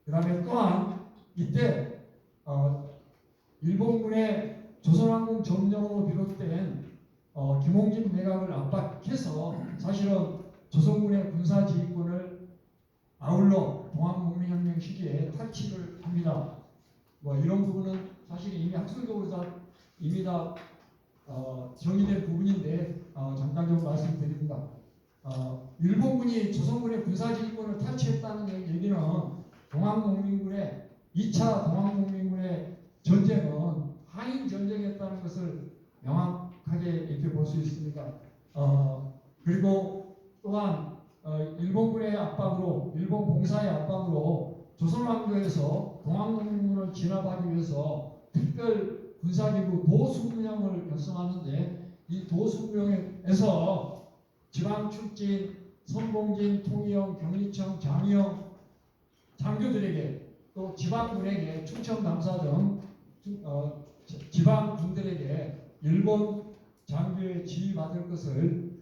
그 다음에 또한 이때 일본군의 조선왕궁 점령으로 비롯된 김홍진 내각을 압박해서 사실은 조선군의 군사지휘권을 아울러 동학농민혁명 시기에 탈취를 합니다. 이런 부분은 사실 이미 학술적으로 이미 다 정의된 부분인데 잠깐 좀 말씀드립니다. 일본군이 조선군의 군사지휘권을 탈취했다는 얘기는 동학농민군의 2차 동학농민군의 전쟁은 한인 전쟁이었다는 것을 명확하게 이렇게 볼 수 있습니다. 그리고 또한 일본군의 압박으로, 일본 공사의 압박으로 조선왕조에서 동학농민군을 진압하기 위해서 특별 군사기구 도수무령을 결성하는데, 이 도수무령에서 지방출진, 선봉진, 통이영, 경리청, 장이영 장교들에게, 또 지방군에게, 충청남사 등 지방군들에게 일본 장교의 지휘받을 것을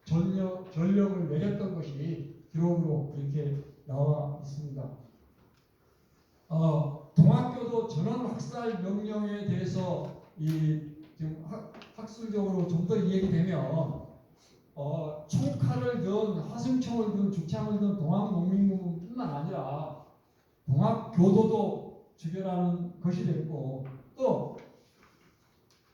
전령을 내렸던 것이 기록으로 이렇게 나와 있습니다. 동학교도 전원 학살 명령에 대해서 지금 학술적으로 좀 더 이야기 되면 총칼을 든, 화승총을 든, 주창을 든 동학농민군뿐만 아니라 동학교도도 죽여라는 것이 됐고, 또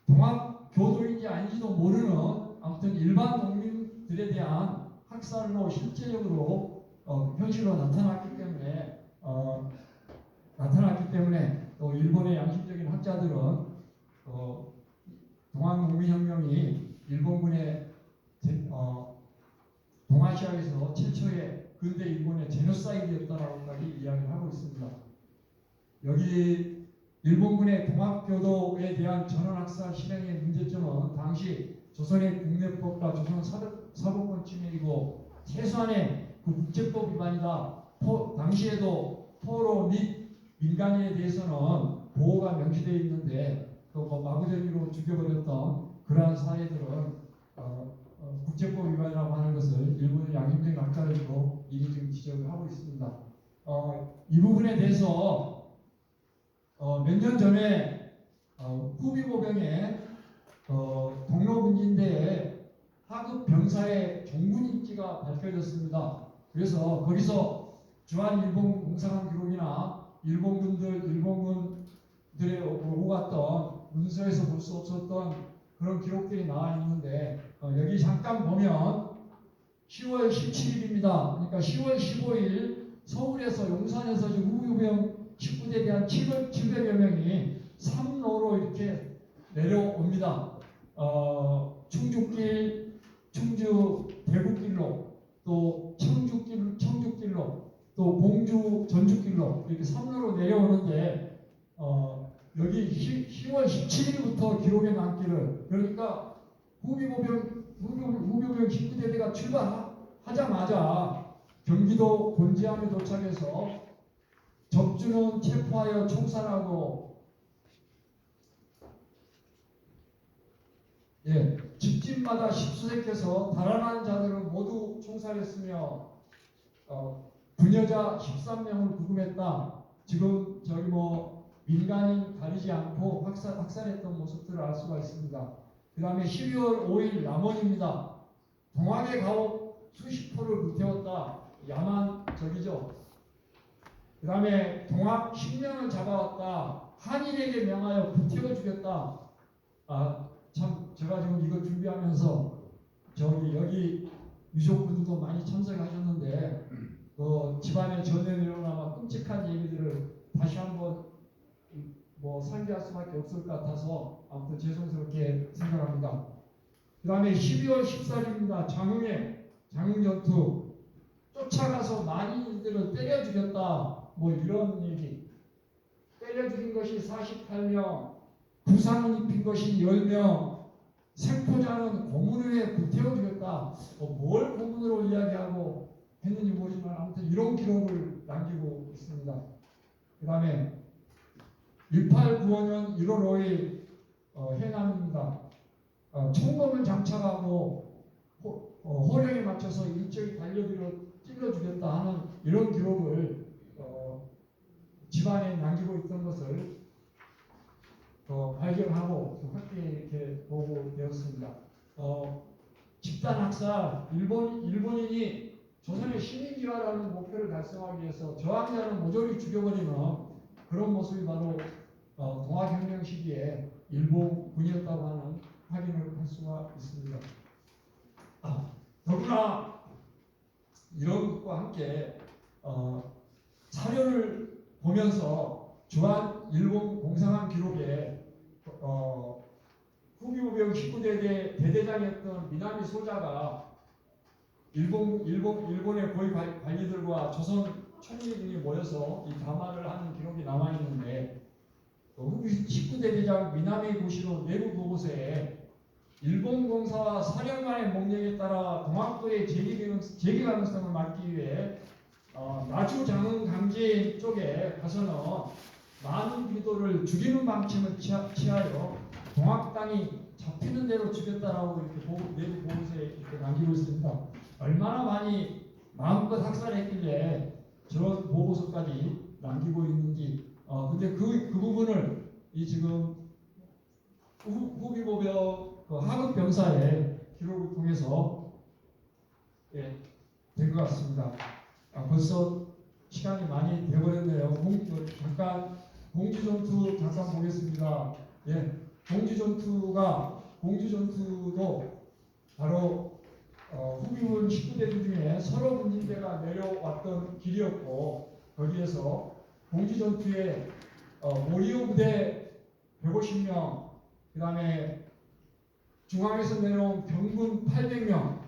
동학교도인지 아닌지도 모르는 아무튼 일반 농민들에 대한 학살로 실제적으로 현실로 나타났기 때문에 또 일본의 양심적인 학자들은 동학농민혁명이 일본군의 일이었다라고까지 이야기를 하고 있습니다. 여기 일본군의 동학교도에 대한 전원학살 실행의 문제점은 당시 조선의 국내법과 조선 사법권 침해이고 최소한의 그 국제법 위반이다. 당시에도 포로 및 민간인에 대해서는 보호가 명시되어 있는데 뭐 마구잡이로 죽여버렸던 그러한 사례들은 국제법 위반이라고 하는 것을 일본의 양심적 낙찰로 이미 지금 지적을 하고 있습니다. 이 부분에 대해서 몇 년 전에 후비보병의 동로군진대에 하급 병사의 종군 인지가 밝혀졌습니다. 그래서 거기서 주한 일본 공사관 기록이나 일본군들의 오고 갔던 문서에서 볼 수 없었던 그런 기록들이 나와 있는데 여기 잠깐 보면 10월 17일입니다. 그러니까 10월 15일 서울에서 용산에서 지금 후비보병 식구대에 대한 700여 명이 삼로로 이렇게 내려옵니다. 충주길, 충주 대구길로 또 청주길로 또 공주 전주길로 이렇게 삼로로 내려오는데 여기 10월 17일부터 기록에 남기를 그러니까 후비보병 식구대대가 출발하자마자 경기도 곤지암에 도착해서 적주는 체포하여 총살하고 집집마다 십수색해서 달아나는 자들은 모두 총살했으며 부녀자 13명을 구금했다. 지금 저기 민간인 가리지 않고 학살했던 모습들을 알 수가 있습니다. 그 다음에 12월 5일 남원입니다. 동학의 가옥 수십 포를 불태웠다. 야만 적이죠. 그 다음에 동학 10명을 잡아왔다. 한일에게 명하여 불태워 죽였다. 참 제가 지금 이거 준비하면서 여기 유족분들도 많이 참석하셨는데 집안에 전염이 일어나면 끔찍한 얘기들을 다시 한번 상기할 수밖에 없을 것 같아서 아무튼 죄송스럽게 생각합니다. 그 다음에 12월 14일입니다. 장흥전투 쫓아가서 만인들을 때려 죽였다. 이런 얘기. 때려 죽인 것이 48명, 부상을 입힌 것이 10명, 생포자는 고문에 불태워 죽였다. 뭘 고문으로 이야기하고 했는지 모르지만 아무튼 이런 기록을 남기고 있습니다. 그 다음에 1895년 1월 5일 해남입니다. 총검을 장착하고 호령에 맞춰서 일제히 달려들어 찔러 죽였다 하는 이런 기록을 집안에 남기고 있던 것을 발견하고 함께 이렇게 보고 되었습니다. 집단 학살, 일본인이 조선의 시민지화라는 목표를 달성하기 위해서 저항자를 모조리 죽여버리는 그런 모습이 바로 동학혁명 시기에 일본군이었다고 하는 확인을 할 수가 있습니다. 더구나 이런 것과 함께 사료를 보면서 주한 일본 공상한 기록에 후비보병 19대대 대대장이었던 미나미 소자가 일본의 고위 관리들과 조선 총리들이 모여서 이 담화를 하는 기록이 남아 있는데 후비 19대대장 미나미 고시로 내부 보고서에 일본 공사와 사령관의 목령에 따라 동학도의 재기 가능성을 막기 위해 나주 장흥 강진 쪽에 가서는 많은 비도를 죽이는 방침을 취하여 동학 땅이 잡히는 대로 죽였다라고 이렇게 내부 보고서에 이렇게 남기고 있습니다. 얼마나 많이 마음껏 학살했길래 저런 보고서까지 남기고 있는지. 근데 그 부분을 이 지금 후비보병 하급 병사의 기록을 통해서 된 것 같습니다. 벌써 시간이 많이 되어버렸네요. 잠깐 공주전투 잠깐 보겠습니다. 공주전투도 바로 후비군 19대들 중에 서로 군진대가 내려왔던 길이었고 거기에서 공주전투에 모리오 부대 150명, 그 다음에 중앙에서 내려온 병군 800명,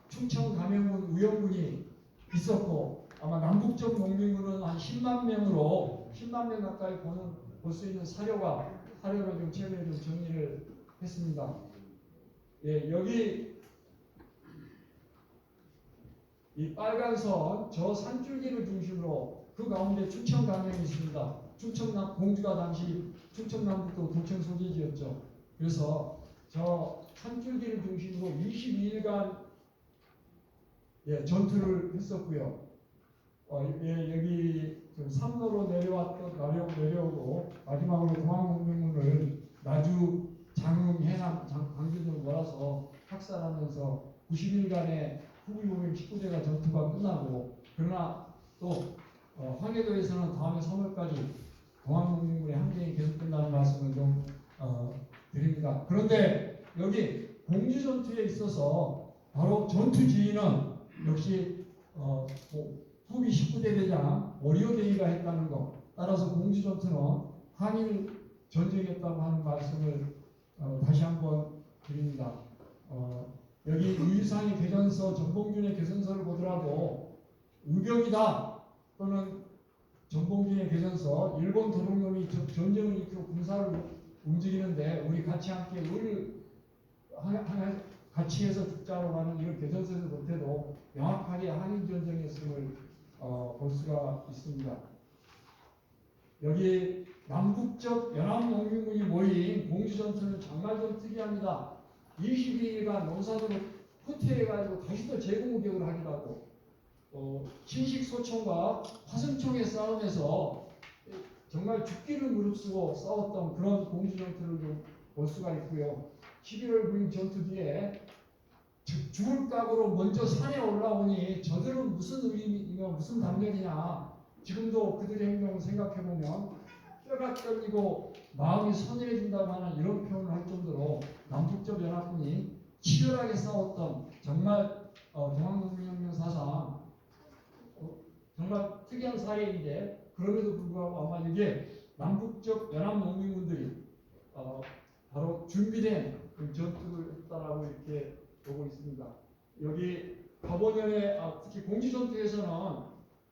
충청 감영군 의원군이 있었고 아마 남북적 농민군은 한 10만 명으로 10만 명 가까이 볼 수 있는 사료를 좀 최근에 좀 정리를 했습니다. 예, 여기 이 빨간 선, 저 산줄기를 중심으로 그 가운데 충청 강령이 있습니다. 충청남 공주가 당시 충청남북도 도청 소재지였죠. 그래서 저 산줄기를 중심으로 22일간 예, 전투를 했었고요. 예, 여기 좀 삼로로 내려오고 마지막으로 동학농민군을 나주, 장흥, 해남, 광주 등 몰아서 학살하면서 90일간의 후국용병 19대가 전투가 끝나고, 그러나 또 황해도에서는 다음해 3월까지 동학농민군의 항쟁이 계속된다는 말씀을 좀 드립니다. 그런데 여기 공주전투에 있어서 바로 전투 지휘는 역시 후기 19대 대장 오리오데이가 했다는 것. 따라서 공주전투는 한일 전쟁이었다고 하는 말씀을 다시 한번 드립니다. 여기 유유상의 개전서, 정봉준의 개전서를 보더라도 의병이다 또는 정봉준의 개전서, 일본 도둑놈이 전쟁을 일으키고 군사를 움직이는데 우리 같이 함께 의를 같이 해서 죽자고 하는 이런 개전서를 못해도 명확하게 한일 전쟁이었음을 볼 수가 있습니다. 여기 남북적 연합농민군이 모인 공주전투는 정말 좀 특이합니다. 22일간 농사들을 후퇴해가지고 다시 또 제공무격을 하기도 하고, 신식소총과 화승총의 싸움에서 정말 죽기를 무릅쓰고 싸웠던 그런 공주전투를 좀 볼 수가 있고요. 11월 9일 전투 뒤에 죽을 각오로 먼저 산에 올라오니 저들은 무슨 의미며 무슨 담력이냐. 지금도 그들의 행동을 생각해보면 뼈가 떨리고 마음이 서늘해진다고 하는 이런 표현을 할 정도로 남북적 연합군이 치열하게 싸웠던 정말 동학농민혁명 사상 정말 특이한 사례인데, 그럼에도 불구하고 아마 이게 남북적 연합농민군들이 바로 준비된 전투를 했다라고 이렇게 보고 있습니다. 여기 가보년에 특히 공주전투에서는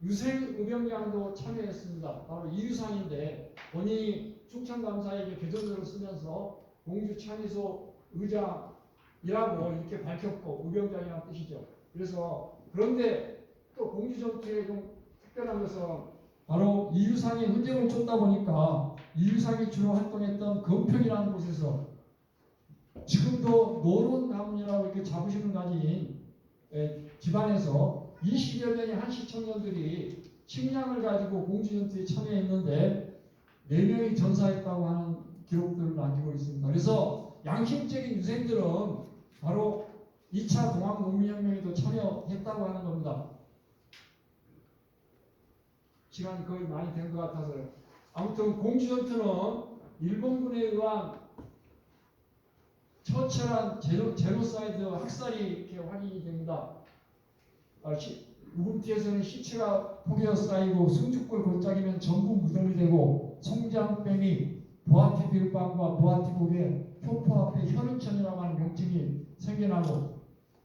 유생의병장도 참여했습니다. 바로 이유상인데 본인이 충청감사에게 개전서를 쓰면서 공주 참의소 의장이라고 이렇게 밝혔고, 의병장이라는 뜻이죠. 그래서 그런데 또 공주전투에 좀 특별한 것은 바로 이유상이 흔적을 쫓다 보니까 이유상이 주로 활동했던 건평이라는 곳에서 지금도 노론 가문이라고 이렇게 자부심을 가진 집안에서 20여 명의 한식 청년들이 식량을 가지고 공주전투에 참여했는데 4명이 전사했다고 하는 기록들을 남기고 있습니다. 그래서 양심적인 유생들은 바로 2차 동학농민혁명에도 참여했다고 하는 겁니다. 시간이 거의 많이 된 것 같아서요. 아무튼 공주전투는 일본군에 의한 처철한 제노사이드 학살이 이렇게 확인이 됩니다. 우금티에서는 시체가 폭이어 쌓이고 승죽골 골짜기면 전부 무덤이 되고 송장뱀이 보아티 비읍방과 보아티 목에 표포 앞에 혈흔천이라고 하는 명칭이 생겨나고,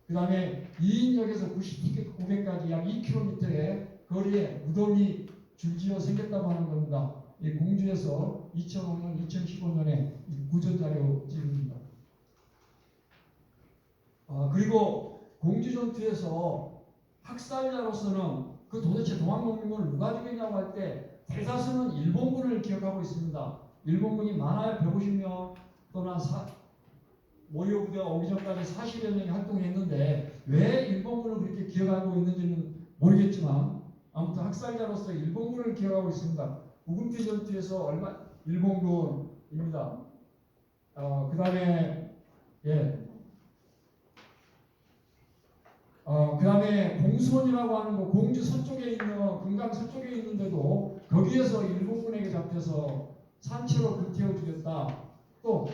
그 다음에 이인역에서 90티켓 고개까지 약 2km의 거리에 무덤이 줄지어 생겼다고 하는 겁니다. 이 공주에서 2005년, 2015년에 구전자료집입니다. 그리고 공주전투에서 학살자로서는 그 도대체 동학농민군을 누가 죽였냐고 할 때 대다수는 일본군을 기억하고 있습니다. 일본군이 많아야 150명 또는 모의호 부대가 오기 전까지 40여 명이 활동했는데 왜 일본군을 그렇게 기억하고 있는지는 모르겠지만 아무튼 학살자로서 일본군을 기억하고 있습니다. 우금티 전투에서 일본군입니다. 그 다음에 그 다음에 공수원이라고 하는 거, 공주 서쪽에 있는, 금강 서쪽에 있는데도 거기에서 일본군에게 잡혀서 산채로 불태워 죽였다. 또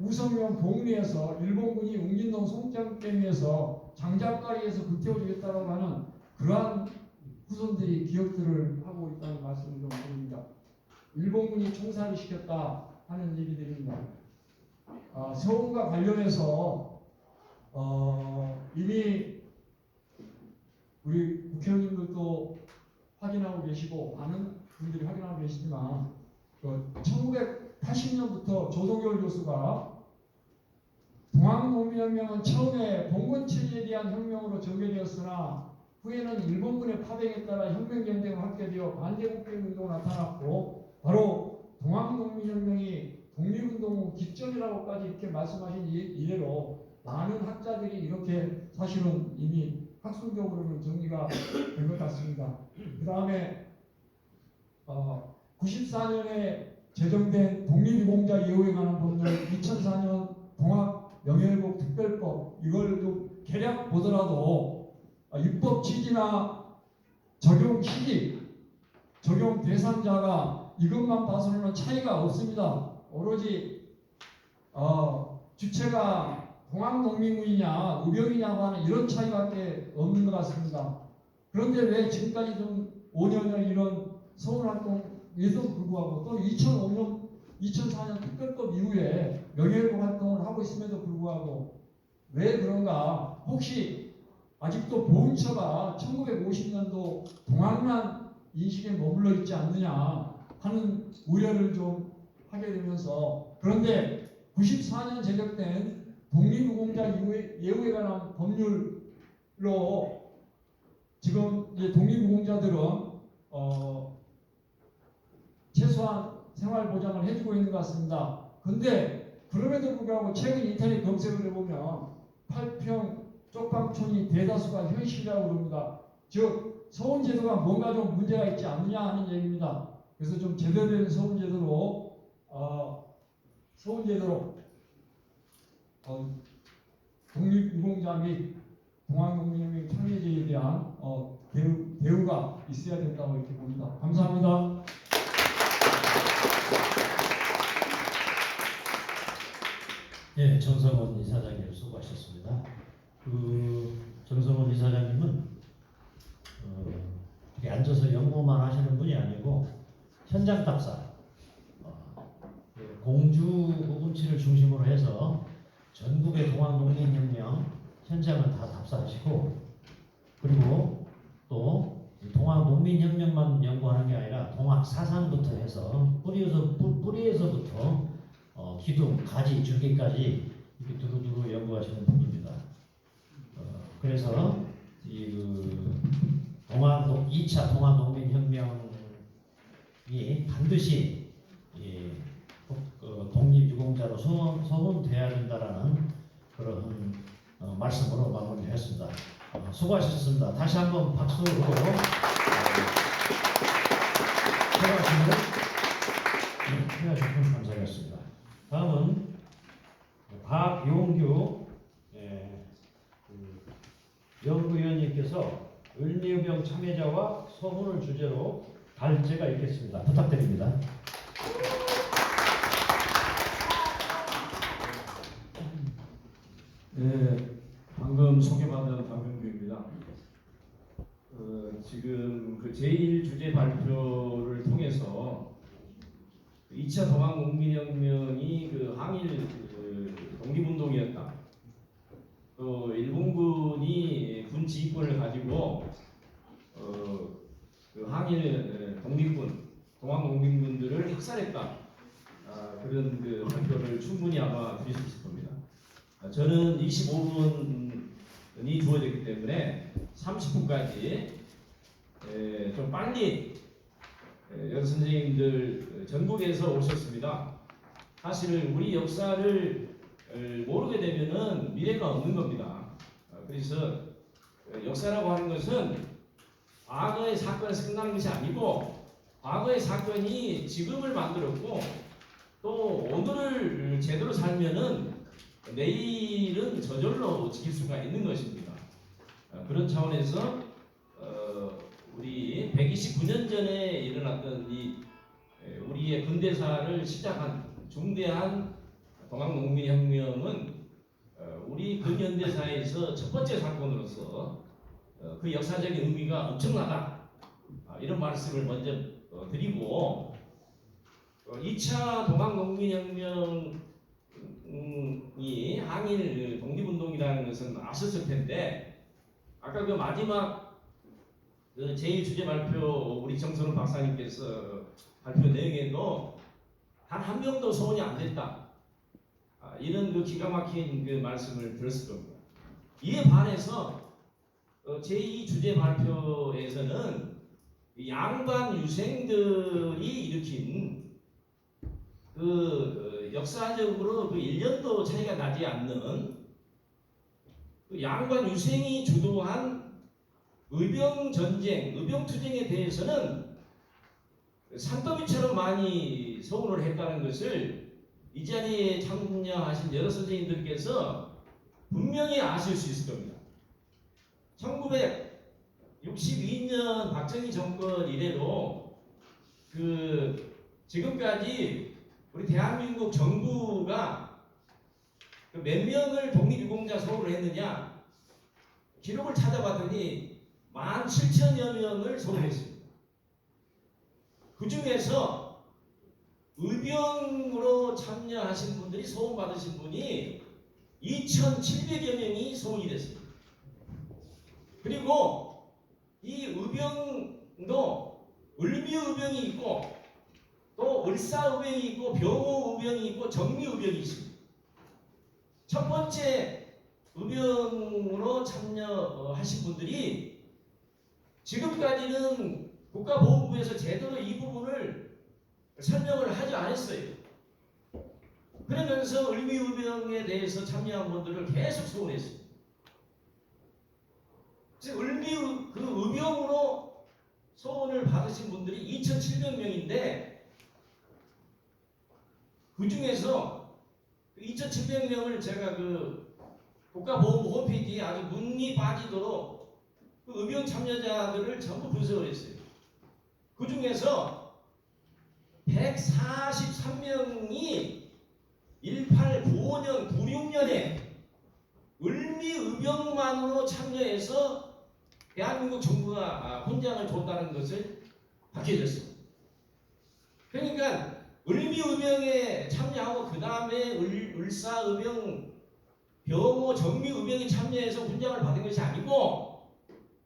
우성면 봉리에서 일본군이 웅진동 송장댐에서 장작가리에서 불태워 죽였다고 하는 그러한 후손들이 기억들을 하고 있다는 말씀을 좀 드립니다. 일본군이 총살을 시켰다 하는 얘기들입니다. 서울과 관련해서 이미 우리 국회의원님들도 확인하고 계시고 많은 분들이 확인하고 계시지만 1980년부터 조동열 교수가 동학농민혁명은 처음에 봉건체제에 대한 혁명으로 전개되었으나 후에는 일본군의 파병에 따라 혁명전쟁을 하게 되어 반대국경운동이 나타났고 바로 동학농민혁명이 독립운동 기점이라고까지 이렇게 말씀하신 이래로 많은 학자들이 이렇게 사실은 이미 학술적으로는 정리가 된 것 같습니다. 그 다음에 94년에 제정된 독립유공자 예우에 관한 법률, 2004년 동학 명예회복 특별법 이걸 좀 개략 보더라도 입법 취지나 적용 시기, 적용 대상자가 이것만 봐서는 차이가 없습니다. 오로지 주체가 동학농민군이냐 의병이냐고 하는 이런 차이밖에 없는 것 같습니다. 그런데 왜 지금까지 좀 5년을 이런 서울활동에도 불구하고 또 2004년 특별법 이후에 명예회복 활동을 하고 있음에도 불구하고 왜 그런가? 혹시 아직도 보훈처가 1950년도 동학난 인식에 머물러 있지 않느냐 하는 우려를 좀 하게 되면서, 그런데 94년 제정된 독립유공자 예우에 관한 법률로 지금 이제 독립유공자들은 최소한 생활 보장을 해주고 있는 것 같습니다. 근데 그럼에도 불구하고 최근 인터넷 검색을 해보면 8평 쪽방촌이 대다수가 현실이라고 그럽니다. 즉 서훈제도가 뭔가 좀 문제가 있지 않느냐 하는 얘기입니다. 그래서 좀 제대로 된 서훈제도로 독립유공자 및 동학농민혁명 참여제에 대한 대우가 있어야 된다고 이렇게 봅니다. 감사합니다. 예, 정성원 이사장님 수고하셨습니다. 정성원 이사장님은 이렇게 앉아서 연구만 하시는 분이 아니고 현장 답사, 공주 부분치를 중심으로 해서 전국의 동학농민혁명 현장을 다 답사하시고, 그리고 또 동학농민혁명만 연구하는 게 아니라 동학사상부터 해서 뿌리에서부터 기둥, 가지, 줄기까지 이렇게 두루두루 연구하시는 분입니다. 그래서 이 2차 동학농민혁명이 반드시 독립유공자로 소문돼야 된다라는 그런 말씀으로 마무리했습니다. 수고하셨습니다. 다시 한번 박수로 해주셔서 감사하겠습니다. 다음은 박용규 연구위원님께서 을미의병 참여자와 소문을 주제로 발제가 있겠습니다. 부탁드립니다. 네, 방금 소개받은 박용규입니다. 지금 그 제1주제 발표를 통해서 2차 동학농민혁명이 그 항일 독립운동이었다. 또 일본군이 군 지휘권을 가지고 그 항일 독립군, 동학농민군들을 학살했다. 그런 그 발표를 충분히 아마 드릴 수 있을 겁니다. 저는 25분이 주어졌기 때문에 30분까지 좀 빨리 여러 선생님들 전국에서 오셨습니다. 사실 우리 역사를 모르게 되면은 미래가 없는 겁니다. 그래서 역사라고 하는 것은 과거의 사건에서 끝나는 것이 아니고 과거의 사건이 지금을 만들었고 또 오늘을 제대로 살면은 내일은 저절로 지킬 수가 있는 것입니다. 그런 차원에서 우리 129년 전에 일어났던 이 우리의 근대사를 시작한 중대한 동학농민혁명은 우리 근현대사에서 첫 번째 사건으로서 그 역사적인 의미가 엄청나다. 이런 말씀을 먼저 드리고 2차 동학농민혁명이 항일 독립운동이라는 것은 아셨을 텐데 아까 그 마지막 그 제1주제 발표 우리 정선우 박사님께서 발표 내용에도 단 한 명도 소원이 안 됐다. 이런 그 기가 막힌 그 말씀을 들었을 겁니다. 이에 반해서 제2주제 발표에서는 양반 유생들이 일으킨 그 역사적으로 그 1년도 차이가 나지 않는 그 양반 유생이 주도한 의병 전쟁, 의병 투쟁에 대해서는 산더미처럼 많이 소원을 했다는 것을 이 자리에 참여하신 여러 선생님들께서 분명히 아실 수 있을 겁니다. 1962년 박정희 정권 이래로 그 지금까지 우리 대한민국 정부가 몇 명을 독립유공자 소원을 했느냐 기록을 찾아봤더니 17,000여 명을 소원했습니다. 그 중에서 의병으로 참여하신 분들이 소원 받으신 분이 2,700여 명이 소원이 됐습니다. 그리고 이 의병도 을미의병이 있고 또 을사의병이 있고 병호의병이 있고 정미의병이 있습니다. 첫 번째 의병으로 참여하신 분들이 지금까지는 국가보훈부에서 제대로 이 부분을 설명을 하지 않았어요. 그러면서 을미의병에 대해서 참여한 분들을 계속 소원했습니다. 즉 을미의 그 의병으로 소원을 받으신 분들이 2,700명인데 그 중에서 2,700명을 제가 그 국가보훈부 홈페이지에 아주 눈이 빠지도록 그 의병 참여자들을 전부 분석을 했어요. 그 중에서 143명이 1895년, 96년에 을미의병만으로 참여해서 대한민국 정부가 훈장을 줬다는 것을 밝혀졌습니다. 그러니까 을미의병에 참여하고 그 다음에 을사의병, 병호, 정미의병에 참여해서 훈장을 받은 것이 아니고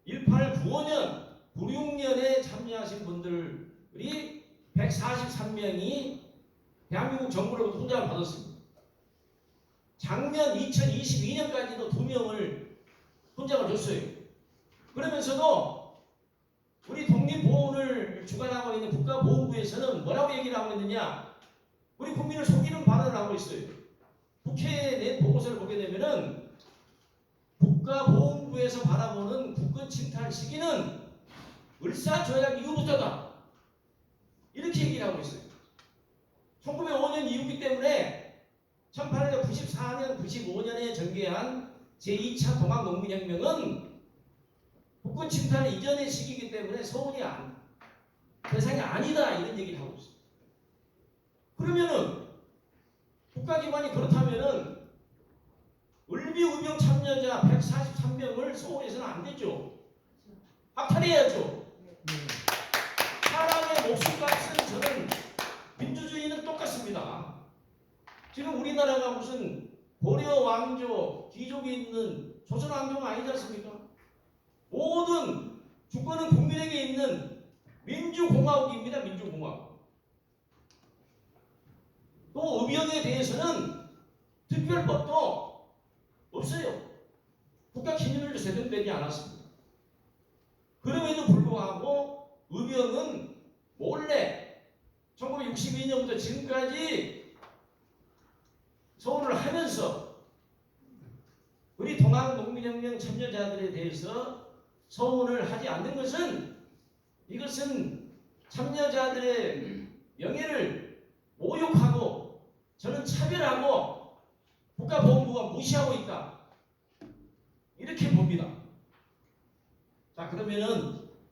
1895년, 96년에 참여하신 분들이 143명이 대한민국 정부로부터 훈장을 받았습니다. 작년 2022년까지도 2명을 훈장을 줬어요. 그러면서도 우리 독립보훈을 주관하고 있는 국가보훈부에서는 뭐라고 얘기를 하고 있느냐? 우리 국민을 속이는 발언을 하고 있어요. 국회에 낸 보고서를 보게 되면은 국가보훈부에서 바라보는 국권 침탈 시기는 을사조약 이후부터다. 이렇게 얘기를 하고 있어요. 1905년 이후이기 때문에 1894년, 95년에 전개한 제2차 동학농민혁명은 국권 침탈 이전의 시기이기 때문에 소원이 대상이 아니다. 이런 얘기를 하고 있어요. 그러면은 국가기관이 그렇다면은 을미의병 참여자 143명을 소원해서는 안 되죠. 박탈해야죠. 사람의 목숨값은 저는 민주주의는 똑같습니다. 지금 우리나라가 무슨 고려 왕조 귀족이 있는 조선 왕조가 아니지 않습니까? 모든 주권은 국민에게 있는 민주공화국입니다. 민주공화국. 또 의병에 대해서는 특별법도 없어요. 국가 기준으로 제정되지 않았습니다. 그럼에도 불구하고 의병은 몰래 1962년부터 지금까지 소원을 하면서 우리 동학농민혁명 참여자들에 대해서 소원을 하지 않는 것은 이것은 참여자들의 명예를 모욕하고 저는 차별하고 국가보훈부가 무시하고 있다. 이렇게 봅니다. 자, 그러면은